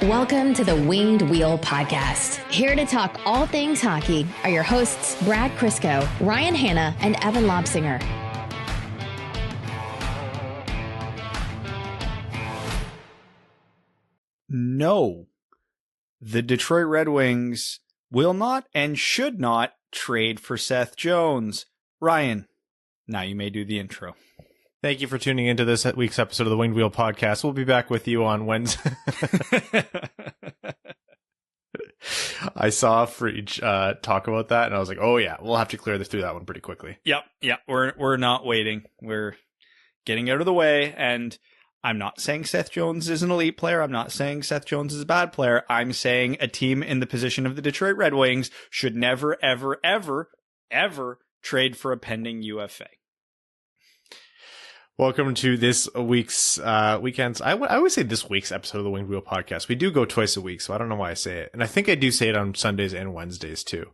Welcome to the Winged Wheel Podcast. Here to talk all things hockey are your hosts, Brad Crisco, Ryan Hanna, and Evan Lobsinger. No, the Detroit Red Wings will not and should not trade for Seth Jones. Ryan, now you may do the intro. Thank you for tuning into this week's episode of the Winged Wheel Podcast. We'll be back with you on Wednesday. I saw Freach talk about that, and I was like, oh yeah, we'll have to clear through that one pretty quickly. Yep. We're not waiting. We're getting out of the way, and I'm not saying Seth Jones is an elite player. I'm not saying Seth Jones is a bad player. I'm saying a team in the position of the Detroit Red Wings should never, ever, ever, ever trade for a pending UFA. Welcome to this week's weekends. I always say this week's episode of the Winged Wheel Podcast. We do go twice a week, so I don't know why I say it. And I think I do say it on Sundays and Wednesdays too.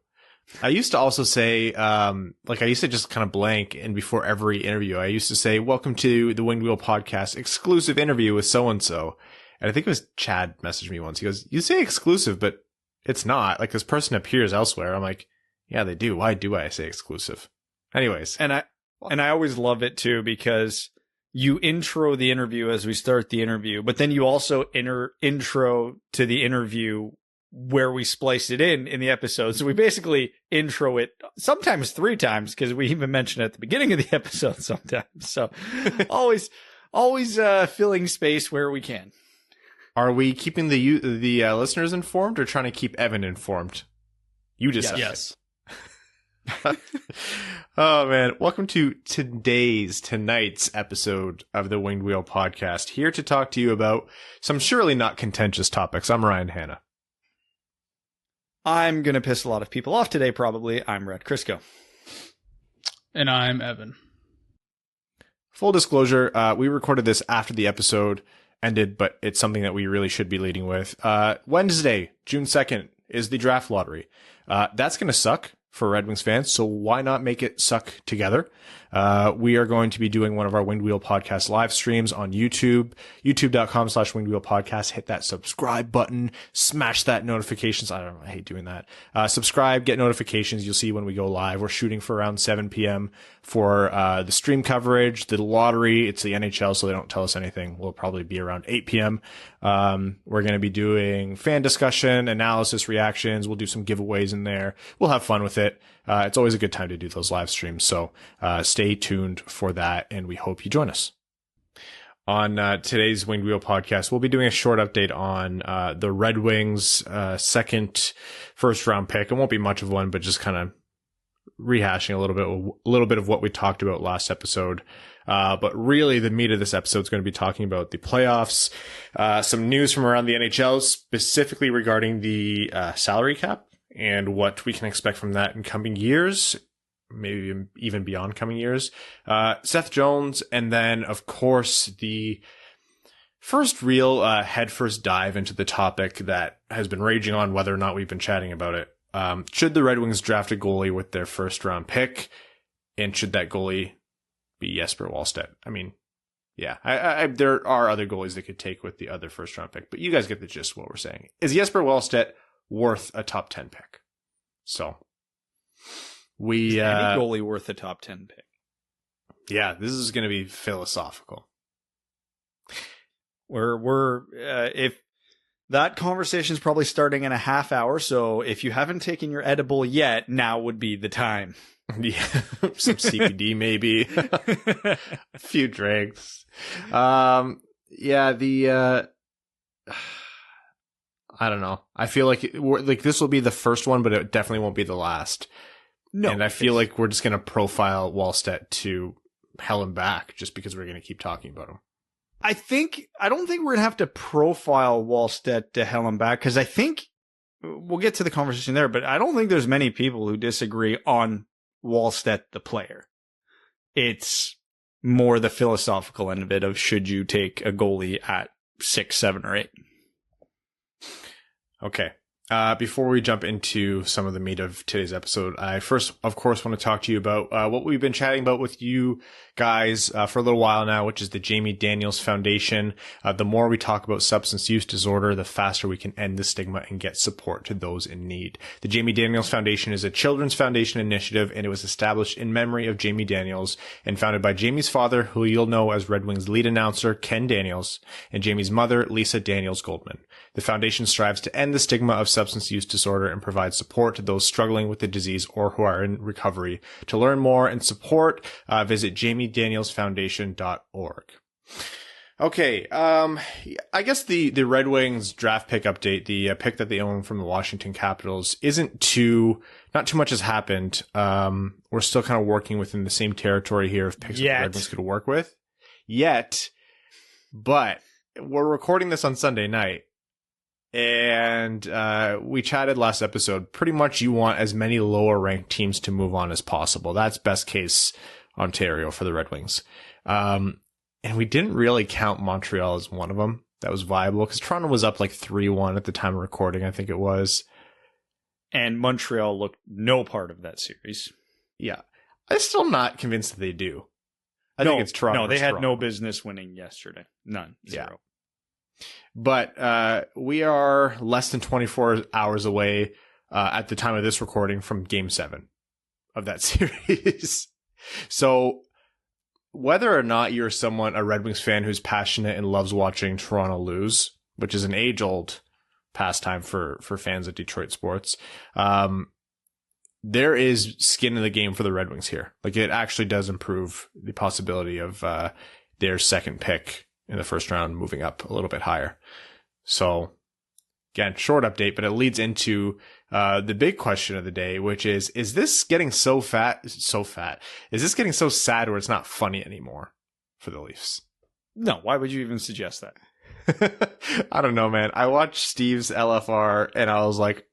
I used to also say, I used to just kind of blank, and before every interview, I used to say, welcome to the Winged Wheel Podcast exclusive interview with so-and-so. And I think it was Chad messaged me once. He goes, you say exclusive, but it's not. Like, this person appears elsewhere. I'm like, yeah, they do. Why do I say exclusive? Anyways. And I always love it too, because you intro the interview as we start the interview, but then you also intro to the interview where we splice it in the episode. So we basically intro it sometimes 3 times, because we even mention it at the beginning of the episode sometimes. So always filling space where we can. Are we keeping the listeners informed, or trying to keep Evan informed? You decide. Yes. Oh man, welcome to tonight's episode of the Winged Wheel Podcast. Here to talk to you about some surely not contentious topics. I'm Ryan Hanna. I'm going to piss a lot of people off today, probably. I'm Brad Crisco. And I'm Evan. Full disclosure, we recorded this after the episode ended, but it's something that we really should be leading with. Wednesday, June 2nd, is the draft lottery. That's going to suck for Red Wings fans, so why not make it suck together? We are going to be doing one of our Winged Wheel Podcast live streams on YouTube, youtube.com/Winged Wheel Podcast. Hit that subscribe button, smash that notifications. I don't know, I hate doing that. Subscribe, get notifications. You'll see when we go live. We're shooting for around 7 p.m. for the stream coverage, the lottery. It's the NHL, so they don't tell us anything. We'll probably be around 8 p.m. We're going to be doing fan discussion, analysis, reactions. We'll do some giveaways in there. We'll have fun with it. It's always a good time to do those live streams. So stay tuned for that, and we hope you join us. On today's Winged Wheel Podcast, we'll be doing a short update on the Red Wings' second first-round pick. It won't be much of one, but just kind of rehashing a little bit of what we talked about last episode. But really, the meat of this episode is going to be talking about the playoffs, some news from around the NHL, specifically regarding the salary cap and what we can expect from that in coming years, maybe even beyond coming years. Seth Jones, and then, of course, the first real headfirst dive into the topic that has been raging on, whether or not we've been chatting about it. Should the Red Wings draft a goalie with their first-round pick, and should that goalie be Jesper Wallstedt? I mean, yeah, there are other goalies they could take with the other first-round pick, but you guys get the gist of what we're saying. Is Jesper Wallstedt worth a top 10 pick? So is any goalie worth a top 10 pick? Yeah, this is going to be philosophical. We're if that conversation is probably starting in a half hour, so if you haven't taken your edible yet, now would be the time. Yeah, some CBD maybe, a few drinks. I don't know. I feel like this will be the first one, but it definitely won't be the last. No, and I feel like we're just going to profile Wallstedt to hell and back, just because we're going to keep talking about him. I don't think we're going to have to profile Wallstedt to hell and back, because I think we'll get to the conversation there, but I don't think there's many people who disagree on Wallstedt the player. It's more the philosophical end of it, of should you take a goalie at 6, 7, or 8. Okay. Before we jump into some of the meat of today's episode, I first, of course, want to talk to you about what we've been chatting about with you guys for a little while now, which is the Jamie Daniels Foundation. The more we talk about substance use disorder, the faster we can end the stigma and get support to those in need. The Jamie Daniels Foundation is a children's foundation initiative, and it was established in memory of Jamie Daniels and founded by Jamie's father, who you'll know as Red Wings lead announcer Ken Daniels, and Jamie's mother, Lisa Daniels Goldman. The foundation strives to end the stigma of substance use disorder and provide support to those struggling with the disease or who are in recovery. To learn more and support, visit jamiedanielsfoundation.org. Okay, I guess the Red Wings draft pick update, the pick that they own from the Washington Capitals, not too much has happened. We're still kind of working within the same territory here of picks that the Red Wings could work with. But we're recording this on Sunday night. And we chatted last episode. Pretty much you want as many lower ranked teams to move on as possible. That's best case Ontario for the Red Wings. And we didn't really count Montreal as one of them that was viable because Toronto was up like 3-1 at the time of recording, I think it was. And Montreal looked no part of that series. Yeah. I'm still not convinced that they do. I think it's Toronto. No, they had no business winning yesterday. None. Zero. Yeah. But we are less than 24 hours away at the time of this recording from Game 7 of that series. So whether or not you're a Red Wings fan who's passionate and loves watching Toronto lose, which is an age-old pastime for fans of Detroit sports, there is skin in the game for the Red Wings here. Like, it actually does improve the possibility of their second pick in the first round, moving up a little bit higher. So, again, short update, but it leads into the big question of the day, which is this getting so fat? Is this getting so sad where it's not funny anymore for the Leafs? No, why would you even suggest that? I don't know, man. I watched Steve's LFR, and I was like,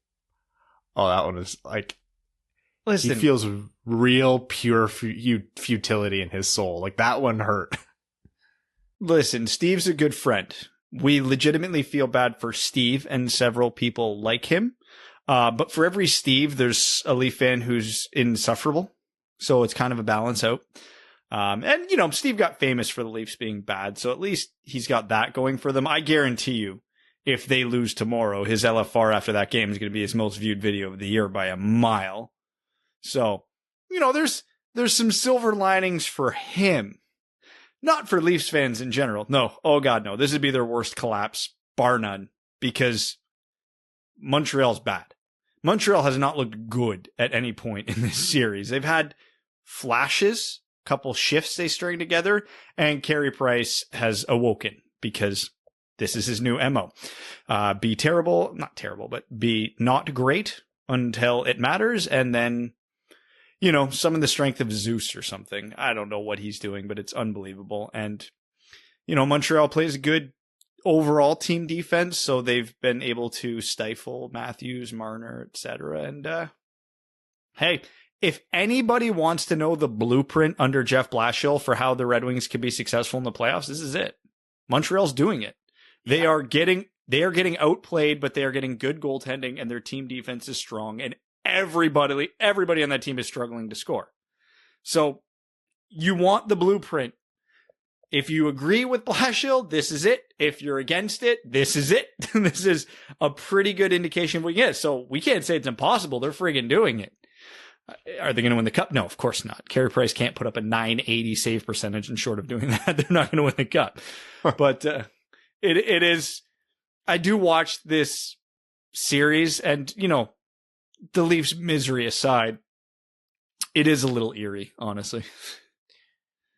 oh, that one is like, listen, he feels real pure futility in his soul. Like, that one hurt. Listen, Steve's a good friend. We legitimately feel bad for Steve and several people like him. But for every Steve, there's a Leaf fan who's insufferable. So it's kind of a balance out. And, you know, Steve got famous for the Leafs being bad. So at least he's got that going for them. I guarantee you, if they lose tomorrow, his LFR after that game is going to be his most viewed video of the year by a mile. So, you know, there's some silver linings for him. Not for Leafs fans in general. No. Oh, God, no. This would be their worst collapse, bar none, because Montreal's bad. Montreal has not looked good at any point in this series. They've had flashes, couple shifts they string together, and Carey Price has awoken because this is his new MO. Be terrible, not terrible, but be not great until it matters, and then, you know, summon the strength of Zeus or something. I don't know what he's doing, but it's unbelievable. And, you know, Montreal plays good overall team defense, so they've been able to stifle Matthews, Marner, etc. And, hey, if anybody wants to know the blueprint under Jeff Blashill for how the Red Wings can be successful in the playoffs, this is it. Montreal's doing it. Yeah. They are getting outplayed, but they are getting good goaltending, and their team defense is strong, and everybody on that team is struggling to score. So you want the blueprint. If you agree with Blashill, this is it. If you're against it, this is it. This is a pretty good indication of what you get. So we can't say it's impossible. They're friggin' doing it. Are they going to win the cup? No, of course not. Carey Price can't put up a .980 save percentage, and short of doing that, they're not going to win the cup. But it is. I do watch this series, and, you know, the Leafs' misery aside, it is a little eerie, honestly.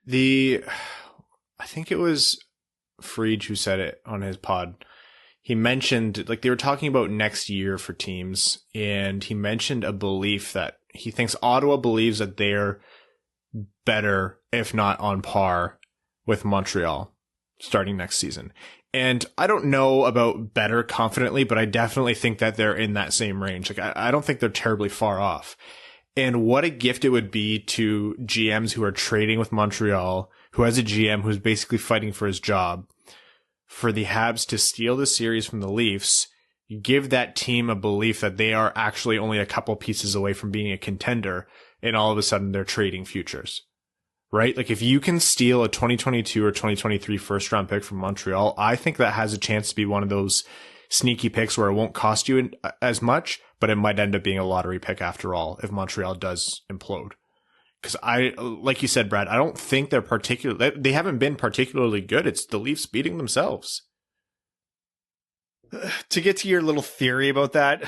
I think it was Friedge who said it on his pod. He mentioned, like, they were talking about next year for teams, and he mentioned a belief that he thinks Ottawa believes that they're better, if not on par, with Montreal starting next season. And I don't know about better confidently, but I definitely think that they're in that same range. Like, I don't think they're terribly far off. And what a gift it would be to GMs who are trading with Montreal, who has a GM who's basically fighting for his job, for the Habs to steal the series from the Leafs, give that team a belief that they are actually only a couple pieces away from being a contender, and all of a sudden they're trading futures. right? Like if you can steal a 2022 or 2023 first round pick from Montreal, I think that has a chance to be one of those sneaky picks where it won't cost you as much, but it might end up being a lottery pick after all if Montreal does implode. Because like you said, Brad, I don't think they haven't been particularly good. It's the Leafs beating themselves. To get to your little theory about that,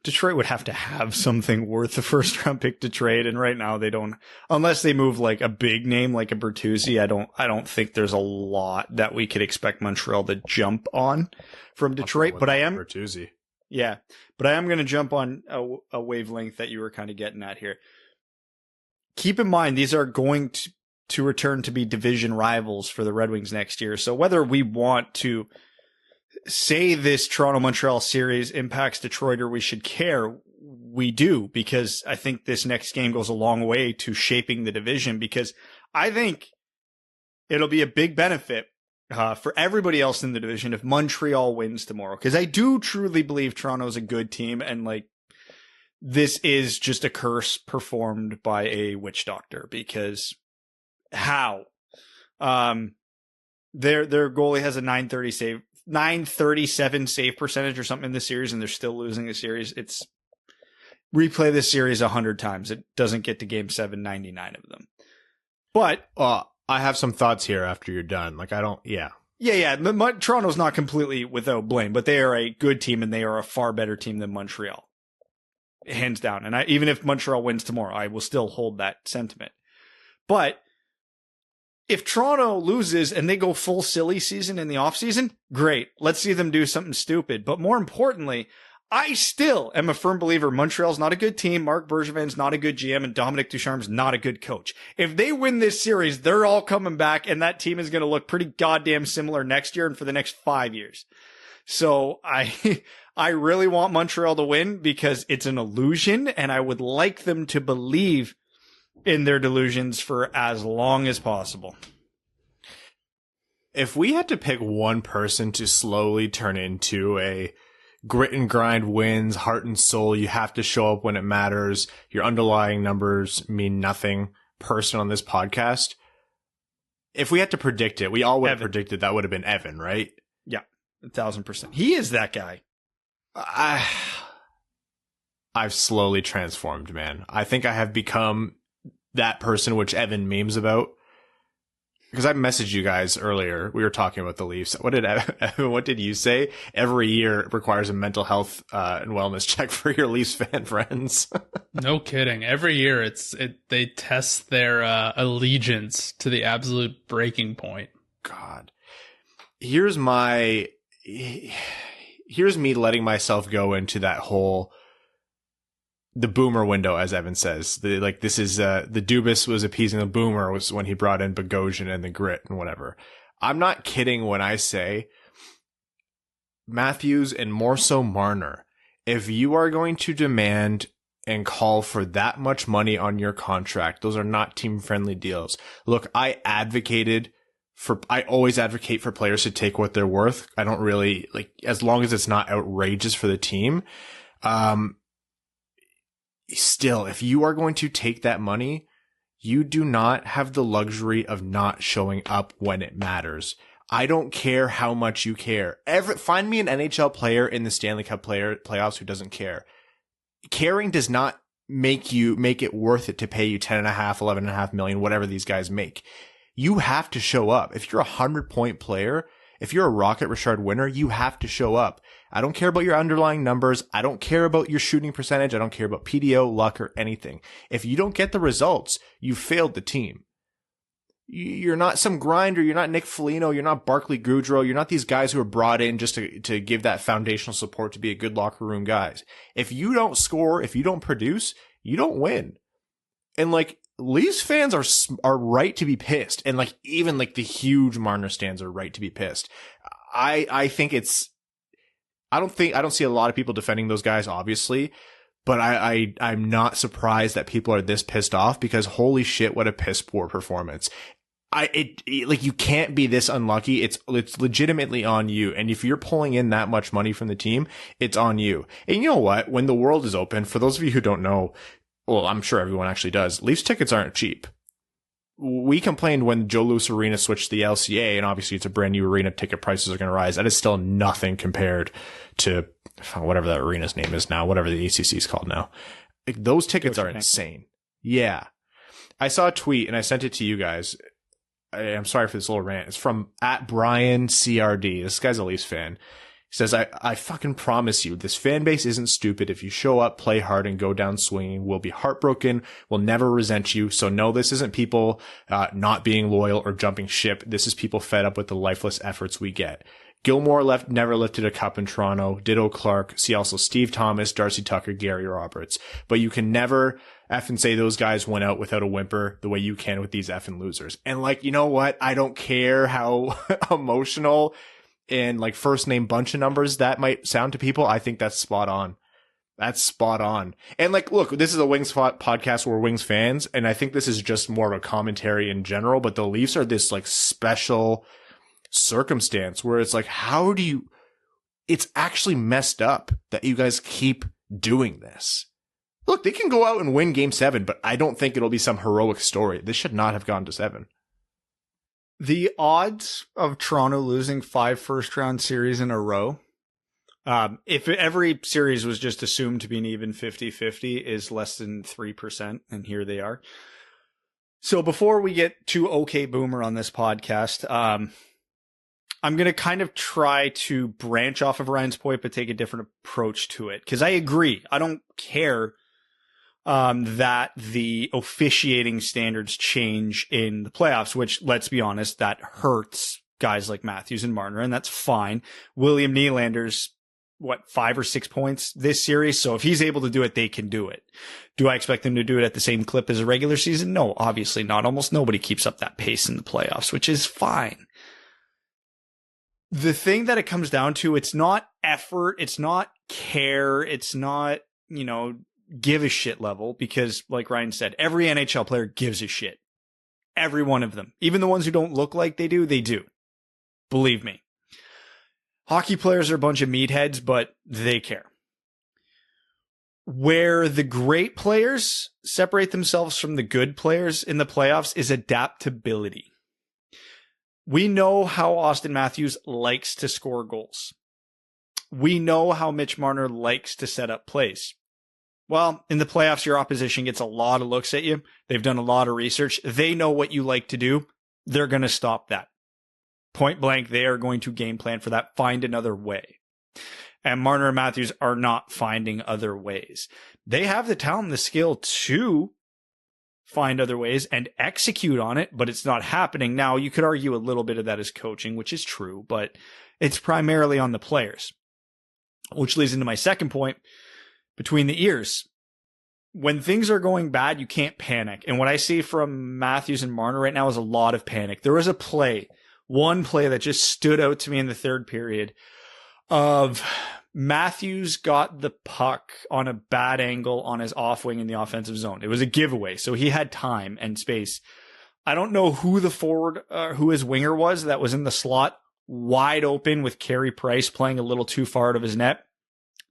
Detroit would have to have something worth a first round pick to trade, and right now they don't. Unless they move like a big name like a Bertuzzi, I don't think there's a lot that we could expect Montreal to jump on from Detroit. But I am Bertuzzi. Yeah, but I am going to jump on a wavelength that you were kind of getting at here. Keep in mind, these are going to return to be division rivals for the Red Wings next year. So whether we want to say this Toronto-Montreal series impacts Detroit or we should care, we do, because I think this next game goes a long way to shaping the division, because I think it'll be a big benefit for everybody else in the division if Montreal wins tomorrow, because I do truly believe Toronto's a good team, and like this is just a curse performed by a witch doctor, because how? Their goalie has a 937 save percentage or something in the series, and they're still losing the series. It's replay this series 100 times. It doesn't get to game 7, 99 of them. But I have some thoughts here after you're done. Like, I don't, yeah. Yeah. Toronto's not completely without blame, but they are a good team, and they are a far better team than Montreal. Hands down. And even if Montreal wins tomorrow, I will still hold that sentiment. But if Toronto loses and they go full silly season in the offseason, great. Let's see them do something stupid. But more importantly, I still am a firm believer Montreal's not a good team, Marc Bergevin's not a good GM, and Dominic Ducharme's not a good coach. If they win this series, they're all coming back, and that team is going to look pretty goddamn similar next year and for the next 5 years. So I really want Montreal to win because it's an illusion, and I would like them to believe in their delusions for as long as possible. If we had to pick one person to slowly turn into a grit and grind wins, heart and soul, you have to show up when it matters, your underlying numbers mean nothing person on this podcast, if we had to predict it, we all would have predicted that would have been Evan, right? Yeah, 1,000%. He is that guy. I've slowly transformed, man. I think I have become that person which Evan memes about. Because I messaged you guys earlier. We were talking about the Leafs. What did you say? Every year it requires a mental health and wellness check for your Leafs fan friends. No kidding. Every year they test their allegiance to the absolute breaking point. God. Here's me letting myself go into that whole the boomer window, as Evan says. The Dubas was appeasing the boomer was when he brought in Bogosian and the grit and whatever. I'm not kidding when I say Matthews and more so Marner, if you are going to demand and call for that much money on your contract, those are not team friendly deals. Look, I always advocate for players to take what they're worth. I don't really as long as it's not outrageous for the team. Still, if you are going to take that money, you do not have the luxury of not showing up when it matters. I don't care how much you care. Find me an NHL player in the Stanley Cup playoffs who doesn't care. Caring does not make it worth it to pay you $11.5 million, whatever these guys make. You have to show up. If you're a 100-point player, if you're a Rocket Richard winner, you have to show up. I don't care about your underlying numbers. I don't care about your shooting percentage. I don't care about PDO, luck, or anything. If you don't get the results, you failed the team. You're not some grinder. You're not Nick Foligno. You're not Barclay Goodrow. You're not these guys who are brought in just to give that foundational support to be a good locker room guys. If you don't score, if you don't produce, you don't win. And Leafs fans are right to be pissed. And even the huge Marner stands are right to be pissed. I think I don't see a lot of people defending those guys, obviously, but I'm not surprised that people are this pissed off because holy shit, what a piss poor performance. You can't be this unlucky. It's legitimately on you. And if you're pulling in that much money from the team, it's on you. And you know what? When the world is open, for those of you who don't know, well, I'm sure everyone actually does, Leafs tickets aren't cheap. we complained when Joe Louis Arena switched to the LCA, and obviously it's a brand new arena. Ticket prices are going to rise. That is still nothing compared to whatever that arena's name is now, whatever the ACC is called now. Like, those tickets are insane. Yeah. I saw a tweet and I sent it to you guys. I'm sorry for this little rant. It's from @BrianCRD. This guy's a Leafs fan. He says, I fucking promise you, this fan base isn't stupid. If you show up, play hard, and go down swinging, we'll be heartbroken. We'll never resent you. So no, this isn't people not being loyal or jumping ship. This is people fed up with the lifeless efforts we get. Gilmore never lifted a cup in Toronto. Ditto Clark. See also Steve Thomas, Darcy Tucker, Gary Roberts. But you can never effing say those guys went out without a whimper the way you can with these effing losers. And like, you know what? I don't care how emotional and like first name bunch of numbers that might sound to people. I think that's spot on. That's spot on. And like, look, this is a Wings podcast. We're Wings fans. And I think this is just more of a commentary in general, but the Leafs are this like special circumstance where it's like, it's actually messed up that you guys keep doing this. Look, they can go out and win game 7, but I don't think it'll be some heroic story. This should not have gone to 7. The odds of Toronto losing 5 first-round series in a row, if every series was just assumed to be an even 50-50, is less than 3%, and here they are. So before we get too okay boomer on this podcast, I'm going to kind of try to branch off of Ryan's point, but take a different approach to it. Because I agree. I don't care that the officiating standards change in the playoffs, which, let's be honest, that hurts guys like Matthews and Marner, and that's fine. William Nylander's, 5 or 6 points this series? So if he's able to do it, they can do it. Do I expect them to do it at the same clip as a regular season? No, obviously not. Almost nobody keeps up that pace in the playoffs, which is fine. The thing that it comes down to, it's not effort, it's not care, it's not, give a shit level, because like Ryan said, every NHL player gives a shit. Every one of them. Even the ones who don't look like they do, they do. Believe me. Hockey players are a bunch of meatheads, but they care. Where the great players separate themselves from the good players in the playoffs is adaptability. We know how Austin Matthews likes to score goals. We know how Mitch Marner likes to set up plays. Well, in the playoffs, your opposition gets a lot of looks at you. They've done a lot of research. They know what you like to do. They're going to stop that. Point blank, they are going to game plan for that, find another way. And Marner and Matthews are not finding other ways. They have the talent and the skill to find other ways and execute on it, but it's not happening. Now, you could argue a little bit of that is coaching, which is true, but it's primarily on the players. Which leads into my second point. Between the ears. When things are going bad, you can't panic. And what I see from Matthews and Marner right now is a lot of panic. There was one play that just stood out to me in the third period of Matthews got the puck on a bad angle on his off wing in the offensive zone. It was a giveaway, so he had time and space. I don't know who the forward, who his winger was that was in the slot, wide open with Carey Price playing a little too far out of his net.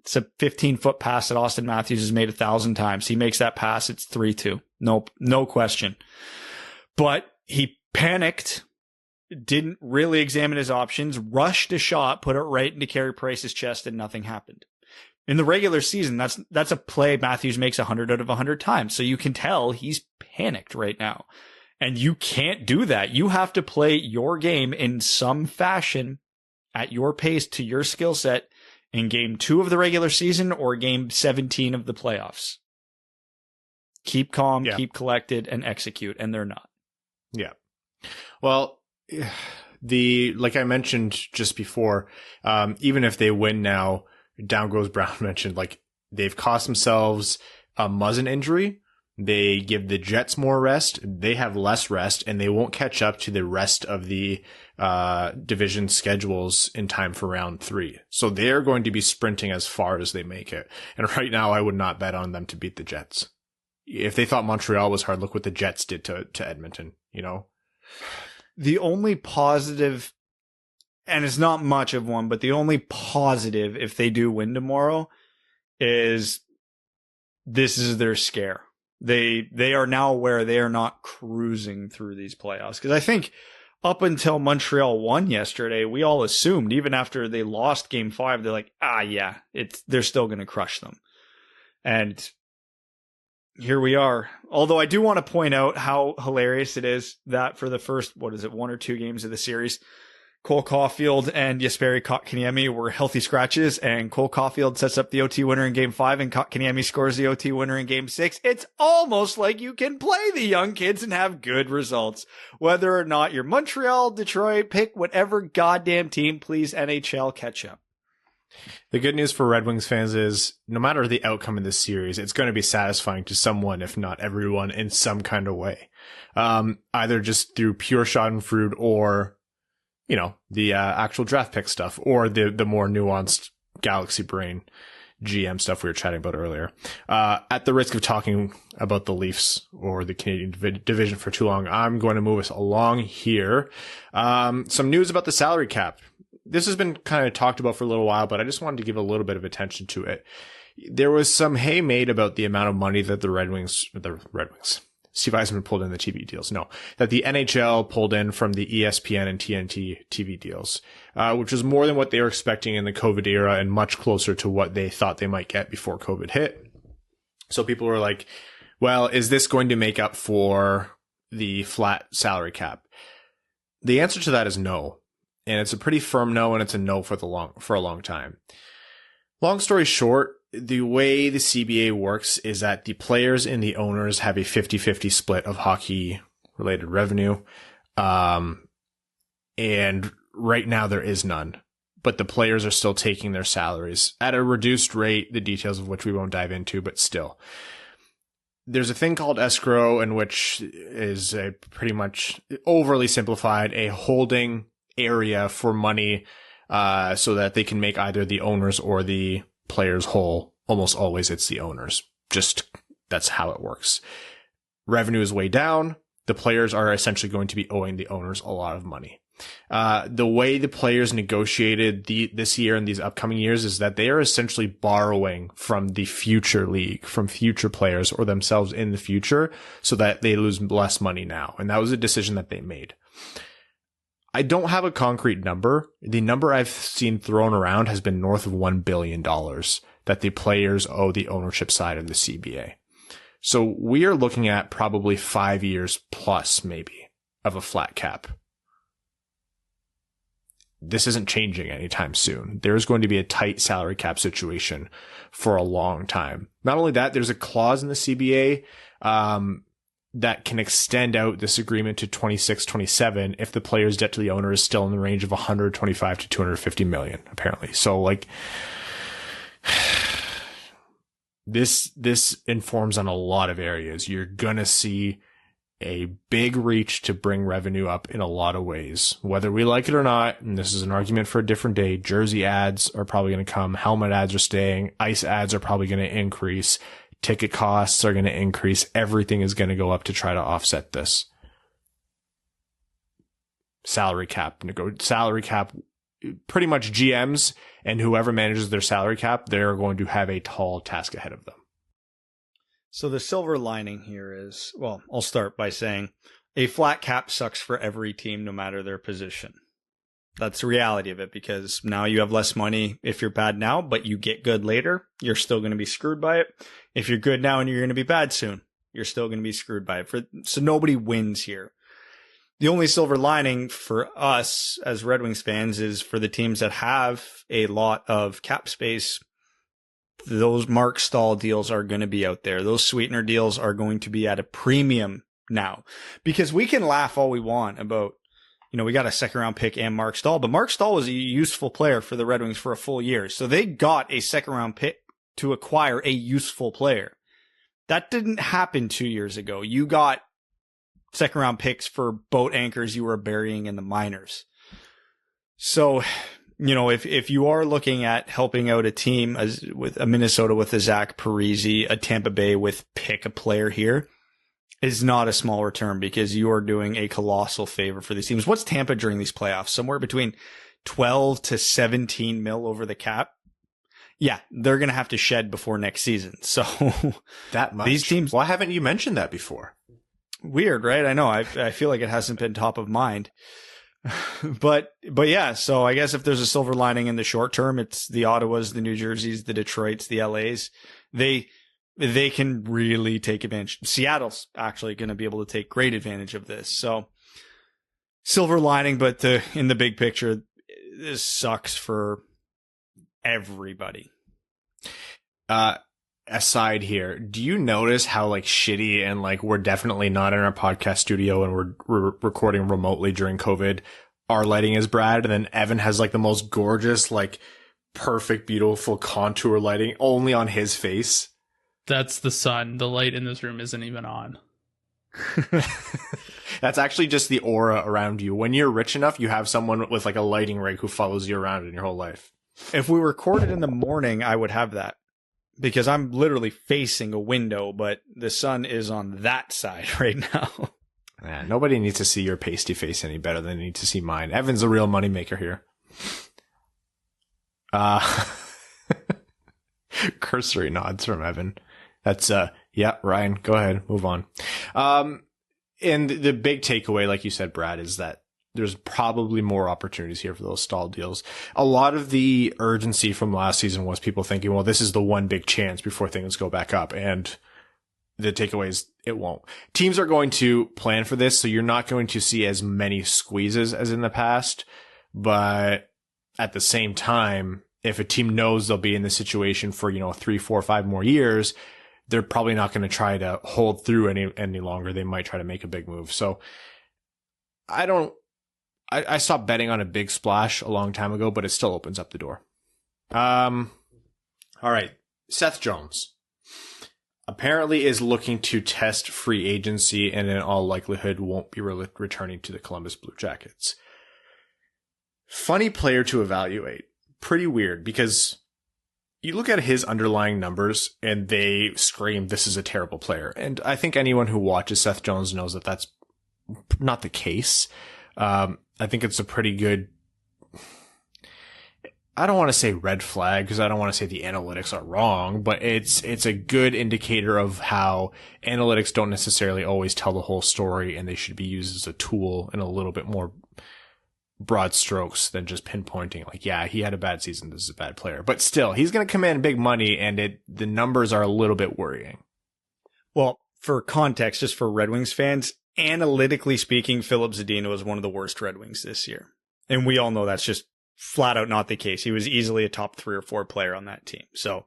It's a 15-foot pass that Austin Matthews has made 1,000 times. He makes that pass. It's 3-2. Nope. No question. But he panicked, didn't really examine his options, rushed a shot, put it right into Carey Price's chest, and nothing happened. In the regular season, that's a play Matthews makes 100 out of 100 times. So you can tell he's panicked right now. And you can't do that. You have to play your game in some fashion at your pace to your skill set in game 2 of the regular season or game 17 of the playoffs. Keep calm, keep collected, and execute, and they're not. Yeah. Well, like I mentioned just before, even if they win now, down goes Brown mentioned, like they've cost themselves a Muzzin injury. They give the Jets more rest. They have less rest, and they won't catch up to the rest of the division schedules in time for round 3. So they're going to be sprinting as far as they make it. And right now, I would not bet on them to beat the Jets. If they thought Montreal was hard, look what the Jets did to Edmonton, The only positive, and it's not much of one, but the only positive if they do win tomorrow is this is their scare. They are now aware they are not cruising through these playoffs. Because I think up until Montreal won yesterday, we all assumed, even after they lost Game 5, they're like, they're still going to crush them. And here we are. Although I do want to point out how hilarious it is that for the first, 1 or 2 games of the series, Cole Caulfield and Jesperi Kotkaniemi were healthy scratches, and Cole Caulfield sets up the OT winner in Game 5, and Kotkaniemi scores the OT winner in Game 6. It's almost like you can play the young kids and have good results. Whether or not you're Montreal, Detroit, pick whatever goddamn team, please, NHL, catch up. The good news for Red Wings fans is no matter the outcome of this series, it's going to be satisfying to someone, if not everyone, in some kind of way. Either just through pure schadenfreude or the actual draft pick stuff, or the more nuanced galaxy brain GM stuff we were chatting about earlier. At the risk of talking about the Leafs or the Canadian division for too long, I'm going to move us along here. Some news about the salary cap. This has been kind of talked about for a little while, but I just wanted to give a little bit of attention to it. There was some hay made about the amount of money that the Red Wings, Steve Yzerman pulled in the TV deals. No, that the NHL pulled in from the ESPN and TNT TV deals, which was more than what they were expecting in the COVID era and much closer to what they thought they might get before COVID hit. So people were like, well, is this going to make up for the flat salary cap? The answer to that is no. And it's a pretty firm no, and it's a no for a long time. Long story short, the way the CBA works is that the players and the owners have a 50-50 split of hockey-related revenue. And right now there is none. But the players are still taking their salaries at a reduced rate, the details of which we won't dive into, but still. There's a thing called escrow, in which is a pretty much overly simplified, a holding area for money so that they can make either the owners or the players whole. Almost always it's the owners. Just that's how it works. Revenue is way down. The players are essentially going to be owing the owners a lot of money. The way the players negotiated this year and these upcoming years is that they are essentially borrowing from the future league, from future players or themselves in the future, so that they lose less money now. And that was a decision that they made. I don't have a concrete number. The number I've seen thrown around has been north of $1 billion that the players owe the ownership side of the CBA. So we are looking at probably 5 years plus maybe of a flat cap. This isn't changing anytime soon. There's going to be a tight salary cap situation for a long time. Not only that, there's a clause in the CBA, that can extend out this agreement to 26-27 if the player's debt to the owner is still in the range of 125 to 250 million, apparently. So this informs on a lot of areas. You're gonna see a big reach to bring revenue up in a lot of ways, whether we like it or not. And this is an argument for a different day. Jersey ads are probably going to come. Helmet ads are staying. Ice ads are probably going to increase. Ticket costs are going to increase. Everything is going to go up to try to offset this. Salary cap, pretty much GMs and whoever manages their salary cap, they're going to have a tall task ahead of them. So the silver lining here is, well, I'll start by saying a flat cap sucks for every team, no matter their position. That's the reality of it, because now you have less money if you're bad now, but you get good later, you're still going to be screwed by it. If you're good now and you're going to be bad soon, you're still going to be screwed by it. So nobody wins here. The only silver lining for us as Red Wings fans is for the teams that have a lot of cap space, those Mark Stahl deals are going to be out there. Those sweetener deals are going to be at a premium now, because we can laugh all we want about, we got a second round pick and Mark Stahl, but Mark Stahl was a useful player for the Red Wings for a full year. So they got a second round pick to acquire a useful player. That didn't happen 2 years ago. You got second round picks for boat anchors you were burying in the minors. So, if you are looking at helping out a team with a Minnesota with a Zach Parise, a Tampa Bay with pick a player here, is not a small return, because you are doing a colossal favor for these teams. What's Tampa during these playoffs? Somewhere between 12 to 17 mil over the cap. yeah, they're going to have to shed before next season. So that much. These teams. Why haven't you mentioned that before? Weird, right? I know. I feel like it hasn't been top of mind. But yeah, so I guess if there's a silver lining in the short term, it's the Ottawas, the New Jerseys, the Detroits, the LAs. They can really take advantage. Seattle's actually going to be able to take great advantage of this. So silver lining, but in the big picture, this sucks for everybody. Aside here, do you notice how like shitty and like we're definitely not in our podcast studio and we're recording remotely during COVID? Our lighting is, Brad, and then Evan has like the most gorgeous, like perfect, beautiful contour lighting only on his face. That's the sun. The light in this room isn't even on. That's actually just the aura around you. When you're rich enough, you have someone with like a lighting rig who follows you around in your whole life. If we recorded in the morning, I would have that because I'm literally facing a window, but the sun is on that side right now. Yeah, nobody needs to see your pasty face any better than they need to see mine. Evan's a real moneymaker here. Cursory nods from Evan. That's, yeah, Ryan, go ahead, move on. And the big takeaway, like you said, Brad, is that there's probably more opportunities here for those stall deals. A lot of the urgency from last season was people thinking, well, this is the one big chance before things go back up. And the takeaway is it won't. Teams are going to plan for this, so you're not going to see as many squeezes as in the past. But at the same time, if a team knows they'll be in this situation for, 3, 4, 5 more years, they're probably not going to try to hold through any longer. They might try to make a big move. So I stopped betting on a big splash a long time ago, but it still opens up the door. All right. Seth Jones apparently is looking to test free agency and in all likelihood won't be returning to the Columbus Blue Jackets. Funny player to evaluate. Pretty weird because you look at his underlying numbers and they scream, this is a terrible player. And I think anyone who watches Seth Jones knows that that's not the case. I think it's a pretty good, I don't want to say red flag because I don't want to say the analytics are wrong, but it's a good indicator of how analytics don't necessarily always tell the whole story and they should be used as a tool in a little bit more broad strokes than just pinpointing like, yeah, he had a bad season, this is a bad player. But still, he's going to command big money and the numbers are a little bit worrying. Well, for context, just for Red Wings fans, analytically speaking, Philip Zadina was one of the worst Red Wings this year. And we all know that's just flat out not the case. He was easily a top 3 or 4 player on that team. So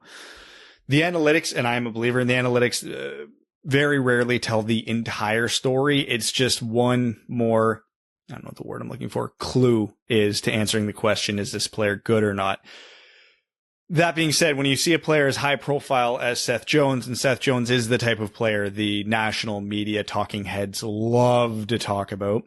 the analytics, and I'm a believer in the analytics, very rarely tell the entire story. It's just one more, I don't know what the word I'm looking for, clue is to answering the question, is this player good or not? That being said, when you see a player as high profile as Seth Jones, and Seth Jones is the type of player the national media talking heads love to talk about,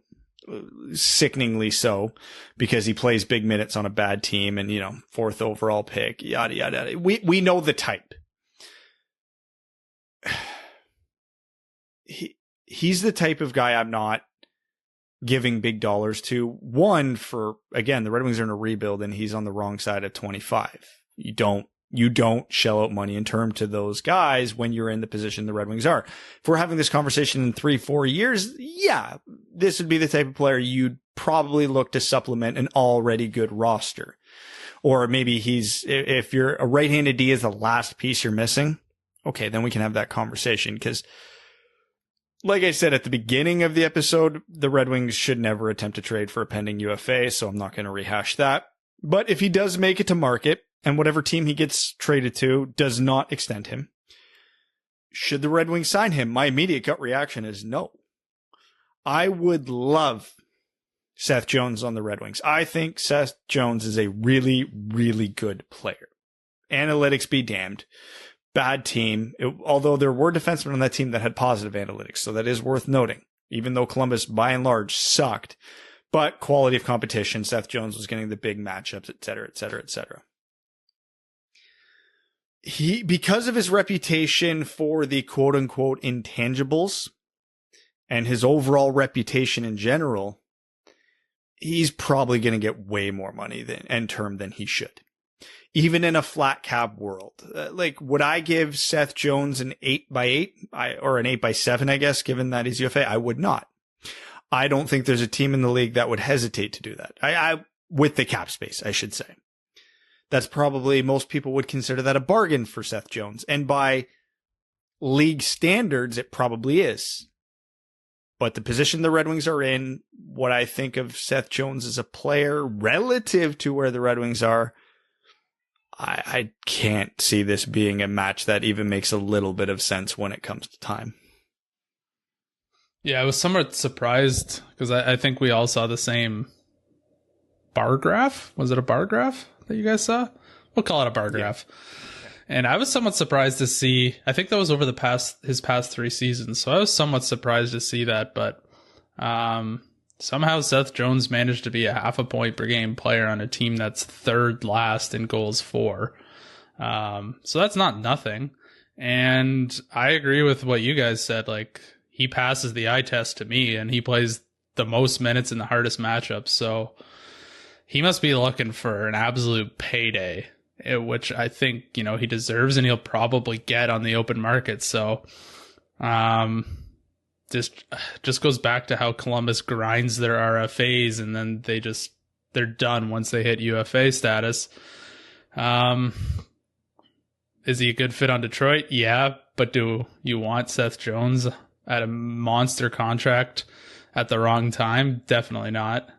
sickeningly so, because he plays big minutes on a bad team and, 4th overall pick, yada, yada, yada. We know the type. He's the type of guy I'm not giving big dollars to. One, for, again, the Red Wings are in a rebuild and he's on the wrong side of 25. You don't shell out money in term to those guys when you're in the position the Red Wings are. If we're having this conversation in 3-4 years, yeah, this would be the type of player you'd probably look to supplement an already good roster. Or maybe if you're a right-handed D is the last piece you're missing, okay, then we can have that conversation. Because like I said at the beginning of the episode, the Red Wings should never attempt to trade for a pending UFA, so I'm not going to rehash that. But if he does make it to market, and whatever team he gets traded to does not extend him, should the Red Wings sign him? My immediate gut reaction is no. I would love Seth Jones on the Red Wings. I think Seth Jones is a really, really good player. Analytics be damned. Bad team, although there were defensemen on that team that had positive analytics, so that is worth noting, even though Columbus by and large sucked. But quality of competition, Seth Jones was getting the big matchups, et cetera, et cetera, et cetera. Because of his reputation for the quote unquote intangibles and his overall reputation in general, he's probably going to get way more money than he should. even in a flat cap world. Like, would I give Seth Jones an 8x8 or an 8x7, I guess, given that he's UFA? I would not. I don't think there's a team in the league that would hesitate to do that. I with the cap space, I should say. That's probably, most people would consider that a bargain for Seth Jones. And by league standards, it probably is. But the position the Red Wings are in, what I think of Seth Jones as a player relative to where the Red Wings are, I can't see this being a match that even makes a little bit of sense when it comes to time. Yeah, I was somewhat surprised because I think we all saw the same bar graph. Was it a bar graph that you guys saw? We'll call it a bar graph. And I was somewhat surprised to see, I think that was over his past 3 seasons. So I was somewhat surprised to see that, but somehow Seth Jones managed to be a half a point per game player on a team that's third last in goals for. So that's not nothing. And I agree with what you guys said. Like, he passes the eye test to me, and he plays the most minutes in the hardest matchups. So he must be looking for an absolute payday, which I think, he deserves, and he'll probably get on the open market. So, just goes back to how Columbus grinds their RFAs, and then they're done once they hit UFA status. Is he a good fit on Detroit? Yeah, but do you want Seth Jones at a monster contract at the wrong time? Definitely not.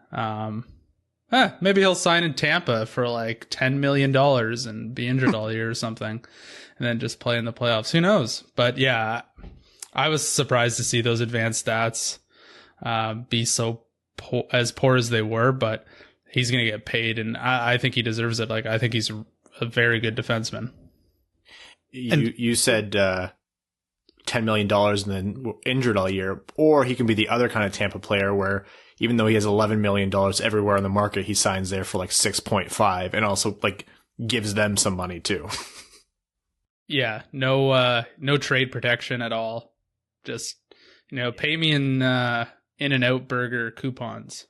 Maybe he'll sign in Tampa for like $10 million and be injured all year or something, and then just play in the playoffs. Who knows? But yeah, I was surprised to see those advanced stats be so as poor as they were, but he's going to get paid, and I think he deserves it. Like, I think he's a very good defenseman. You said $10 million and then injured all year, or he can be the other kind of Tampa player where even though he has $11 million everywhere on the market, he signs there for like 6.5 and also like gives them some money too. Yeah, no trade protection at all. Just, pay me in In-N-Out burger coupons.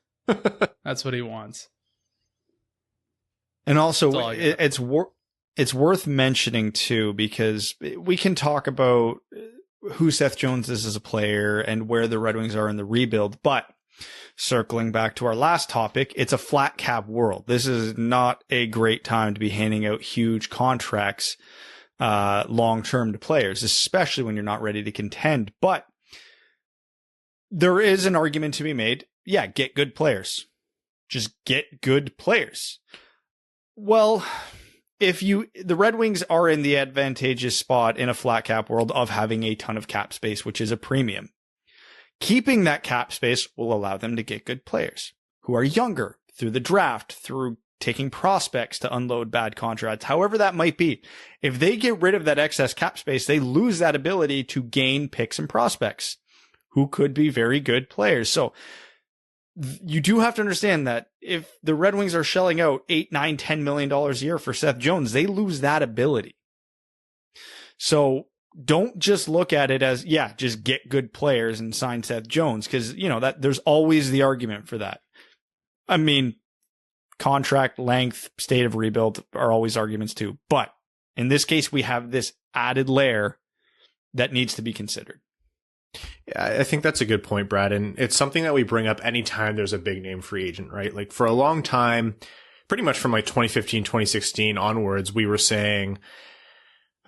That's what he wants. And also, it's worth mentioning too, because we can talk about who Seth Jones is as a player and where the Red Wings are in the rebuild, but circling back to our last topic, it's a flat cap world. This is not a great time to be handing out huge contracts long-term to players, especially when you're not ready to contend. But there is an argument to be made. Yeah, get good players. Just get good players. Well, the Red Wings are in the advantageous spot in a flat cap world of having a ton of cap space, which is a premium. Keeping that cap space will allow them to get good players who are younger through the draft, through taking prospects to unload bad contracts, however that might be. If they get rid of that excess cap space, they lose that ability to gain picks and prospects who could be very good players. So you do have to understand that if the Red Wings are shelling out $8, $9, $10 million a year for Seth Jones, they lose that ability. So don't just look at it as, just get good players and sign Seth Jones, because, that there's always the argument for that. I mean, contract length, state of rebuild are always arguments too. But in this case, we have this added layer that needs to be considered. Yeah, I think that's a good point, Brad. And it's something that we bring up anytime there's a big name free agent, right? Like, for a long time, pretty much from like 2015, 2016 onwards, we were saying,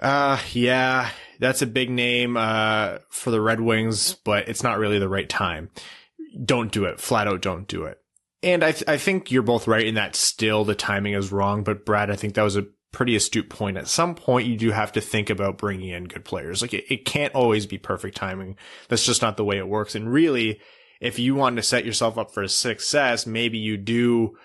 that's a big name for the Red Wings, but it's not really the right time. Don't do it. Flat out don't do it. And I think you're both right in that still the timing is wrong. But Brad, I think that was a pretty astute point. At some point, you do have to think about bringing in good players. Like, it can't always be perfect timing. That's just not the way it works. And really, if you want to set yourself up for success, maybe you do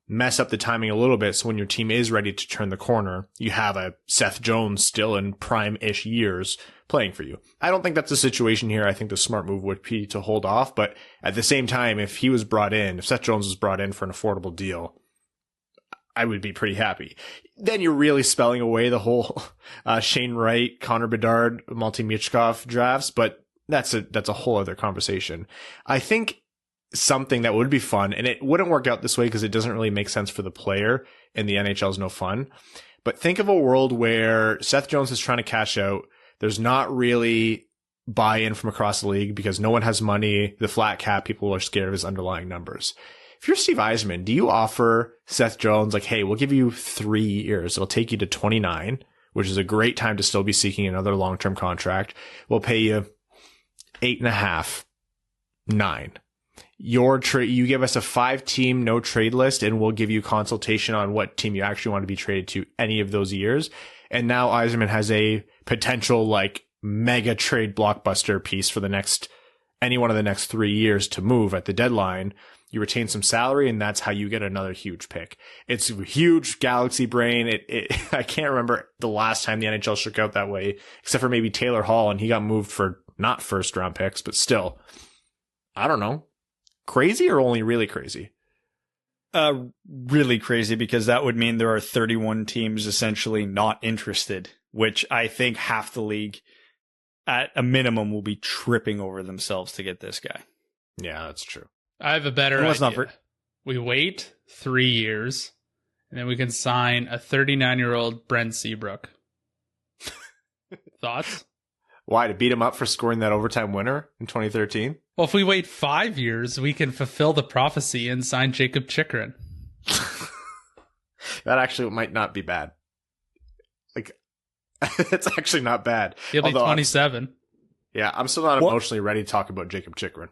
mess up the timing a little bit. So when your team is ready to turn the corner, you have a Seth Jones still in prime-ish years playing for you. I don't think that's the situation here. I think the smart move would be to hold off. But at the same time, if Seth Jones was brought in for an affordable deal, I would be pretty happy. Then you're really spelling away the whole Shane Wright, Connor Bedard, Malty Michkov drafts, but that's a whole other conversation. I think something that would be fun, and it wouldn't work out this way because it doesn't really make sense for the player, and the NHL is no fun. But think of a world where Seth Jones is trying to cash out. There's not really buy-in from across the league because no one has money. The flat cap, people are scared of his underlying numbers. If you're Steve Yzerman, do you offer Seth Jones, like, hey, we'll give you 3 years. It'll take you to 29, which is a great time to still be seeking another long-term contract. We'll pay you 8.5, 9. You give us a 5-team no trade list, and we'll give you consultation on what team you actually want to be traded to any of those years. And now Yzerman has a potential like mega trade blockbuster piece for any one of the next 3 years to move at the deadline. You retain some salary, and that's how you get another huge pick. It's a huge galaxy brain. I can't remember the last time the NHL shook out that way, except for maybe Taylor Hall, and he got moved for not first round picks, but still, I don't know. Crazy or only really crazy? Really crazy, because that would mean there are 31 teams essentially not interested, which I think half the league at a minimum will be tripping over themselves to get this guy. Yeah, that's true. I have a better idea. We wait 3 years, and then we can sign a 39-year-old Brent Seabrook. Thoughts? Why? To beat him up for scoring that overtime winner in 2013? Well, if we wait 5 years, we can fulfill the prophecy and sign Jacob Chychrun. That actually might not be bad. Like, it's actually not bad. He'll be 27. I'm still not emotionally ready to talk about Jacob Chychrun.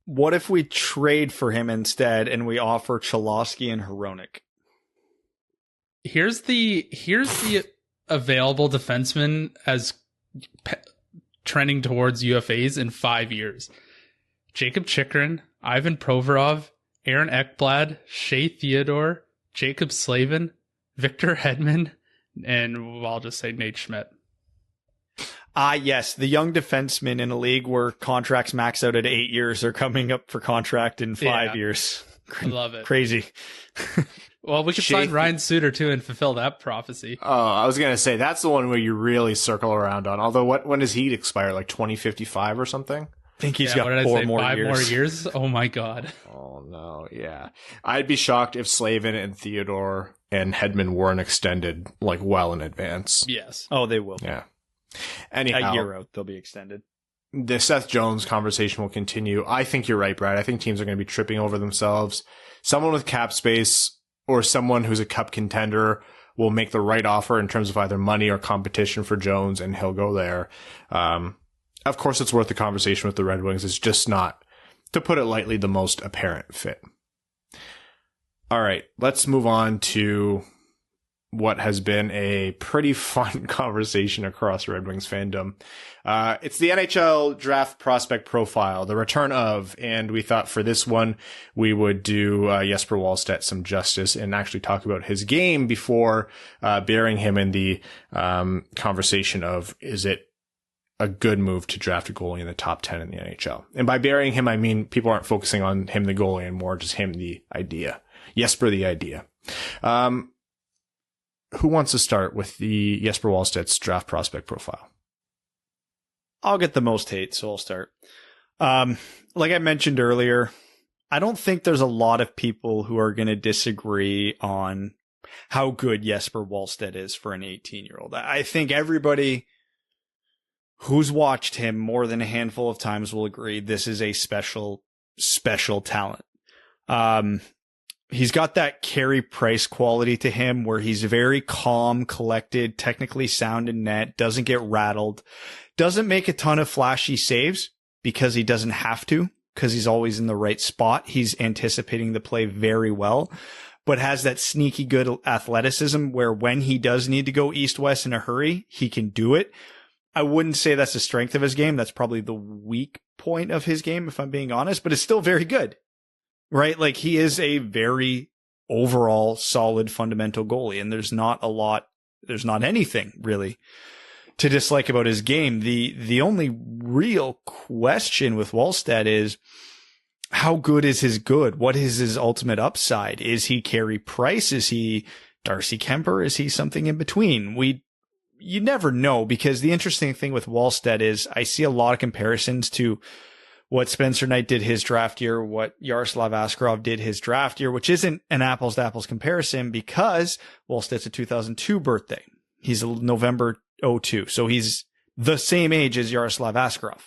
What if we trade for him instead and we offer Cholowski and Hronek? Here's the available defenseman as trending towards UFAs in 5 years. Jacob Chychrun, Ivan Provorov, Aaron Ekblad, Shea Theodore, Jacob Slavin, Victor Hedman, and I'll just say Nate Schmidt. Yes, the young defensemen in a league where contracts max out at 8 years are coming up for contract in 5 years. I love it. Crazy. Well, we could sign Ryan Suter too and fulfill that prophecy. Oh, I was going to say, that's the one where you really circle around on. Although, when does he expire? Like 2055 or something? I think he's got 5 more years. Oh my God. Oh no, yeah. I'd be shocked if Slavin and Theodore and Hedman weren't extended like well in advance. Yes. Oh, they will. Yeah. Anyhow, a year out, they'll be extended. The Seth Jones conversation will continue. I think you're right, Brad. I think teams are going to be tripping over themselves. Someone with cap space or someone who's a cup contender will make the right offer in terms of either money or competition for Jones, and he'll go there. Of course, it's worth the conversation with the Red Wings. It's just not, to put it lightly, the most apparent fit. All right, let's move on to what has been a pretty fun conversation across Red Wings fandom. It's the NHL Draft Prospect Profile, the return of, and we thought for this one, we would do Jesper Wallstedt some justice and actually talk about his game before burying him in the conversation of, is it a good move to draft a goalie in the top 10 in the NHL? And by burying him, I mean people aren't focusing on him, the goalie, and more just him, the idea. Jesper, the idea. Who wants to start with the Jesper Wallstedt's draft prospect profile? I'll get the most hate, so I'll start. Like I mentioned earlier, I don't think there's a lot of people who are going to disagree on how good Jesper Wallstedt is for an 18-year-old. I think everybody who's watched him more than a handful of times will agree this is a special, special talent. He's got that Carey Price quality to him where he's very calm, collected, technically sound in net, doesn't get rattled, doesn't make a ton of flashy saves because he doesn't have to, because he's always in the right spot. He's anticipating the play very well, but has that sneaky good athleticism where when he does need to go east-west in a hurry, he can do it. I wouldn't say that's the strength of his game. That's probably the weak point of his game, if I'm being honest, but it's still very good. Right? Like, he is a very overall solid fundamental goalie, and there's not anything really to dislike about his game. The only real question with Wallstedt is, how good is his good? What is his ultimate upside? Is he Carey Price? Is he Darcy Kemper? Is he something in between? You never know, because the interesting thing with Wallstedt is I see a lot of comparisons to what Spencer Knight did his draft year, what Yaroslav Askarov did his draft year, which isn't an apples to apples comparison because Wallstedt's a 2002 birthday. He's a November 02. So he's the same age as Yaroslav Askarov.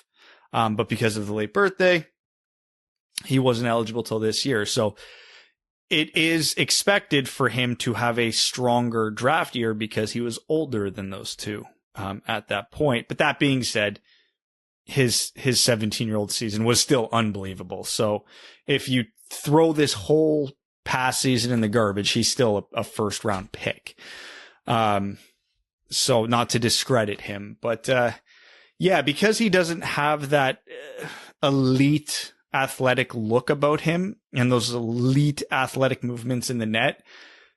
But because of the late birthday, he wasn't eligible till this year. So it is expected for him to have a stronger draft year because he was older than those two at that point. But that being said, his 17-year-old season was still unbelievable. So if you throw this whole past season in the garbage, he's still a first round pick. So not to discredit him, but yeah, because he doesn't have that elite athletic look about him and those elite athletic movements in the net,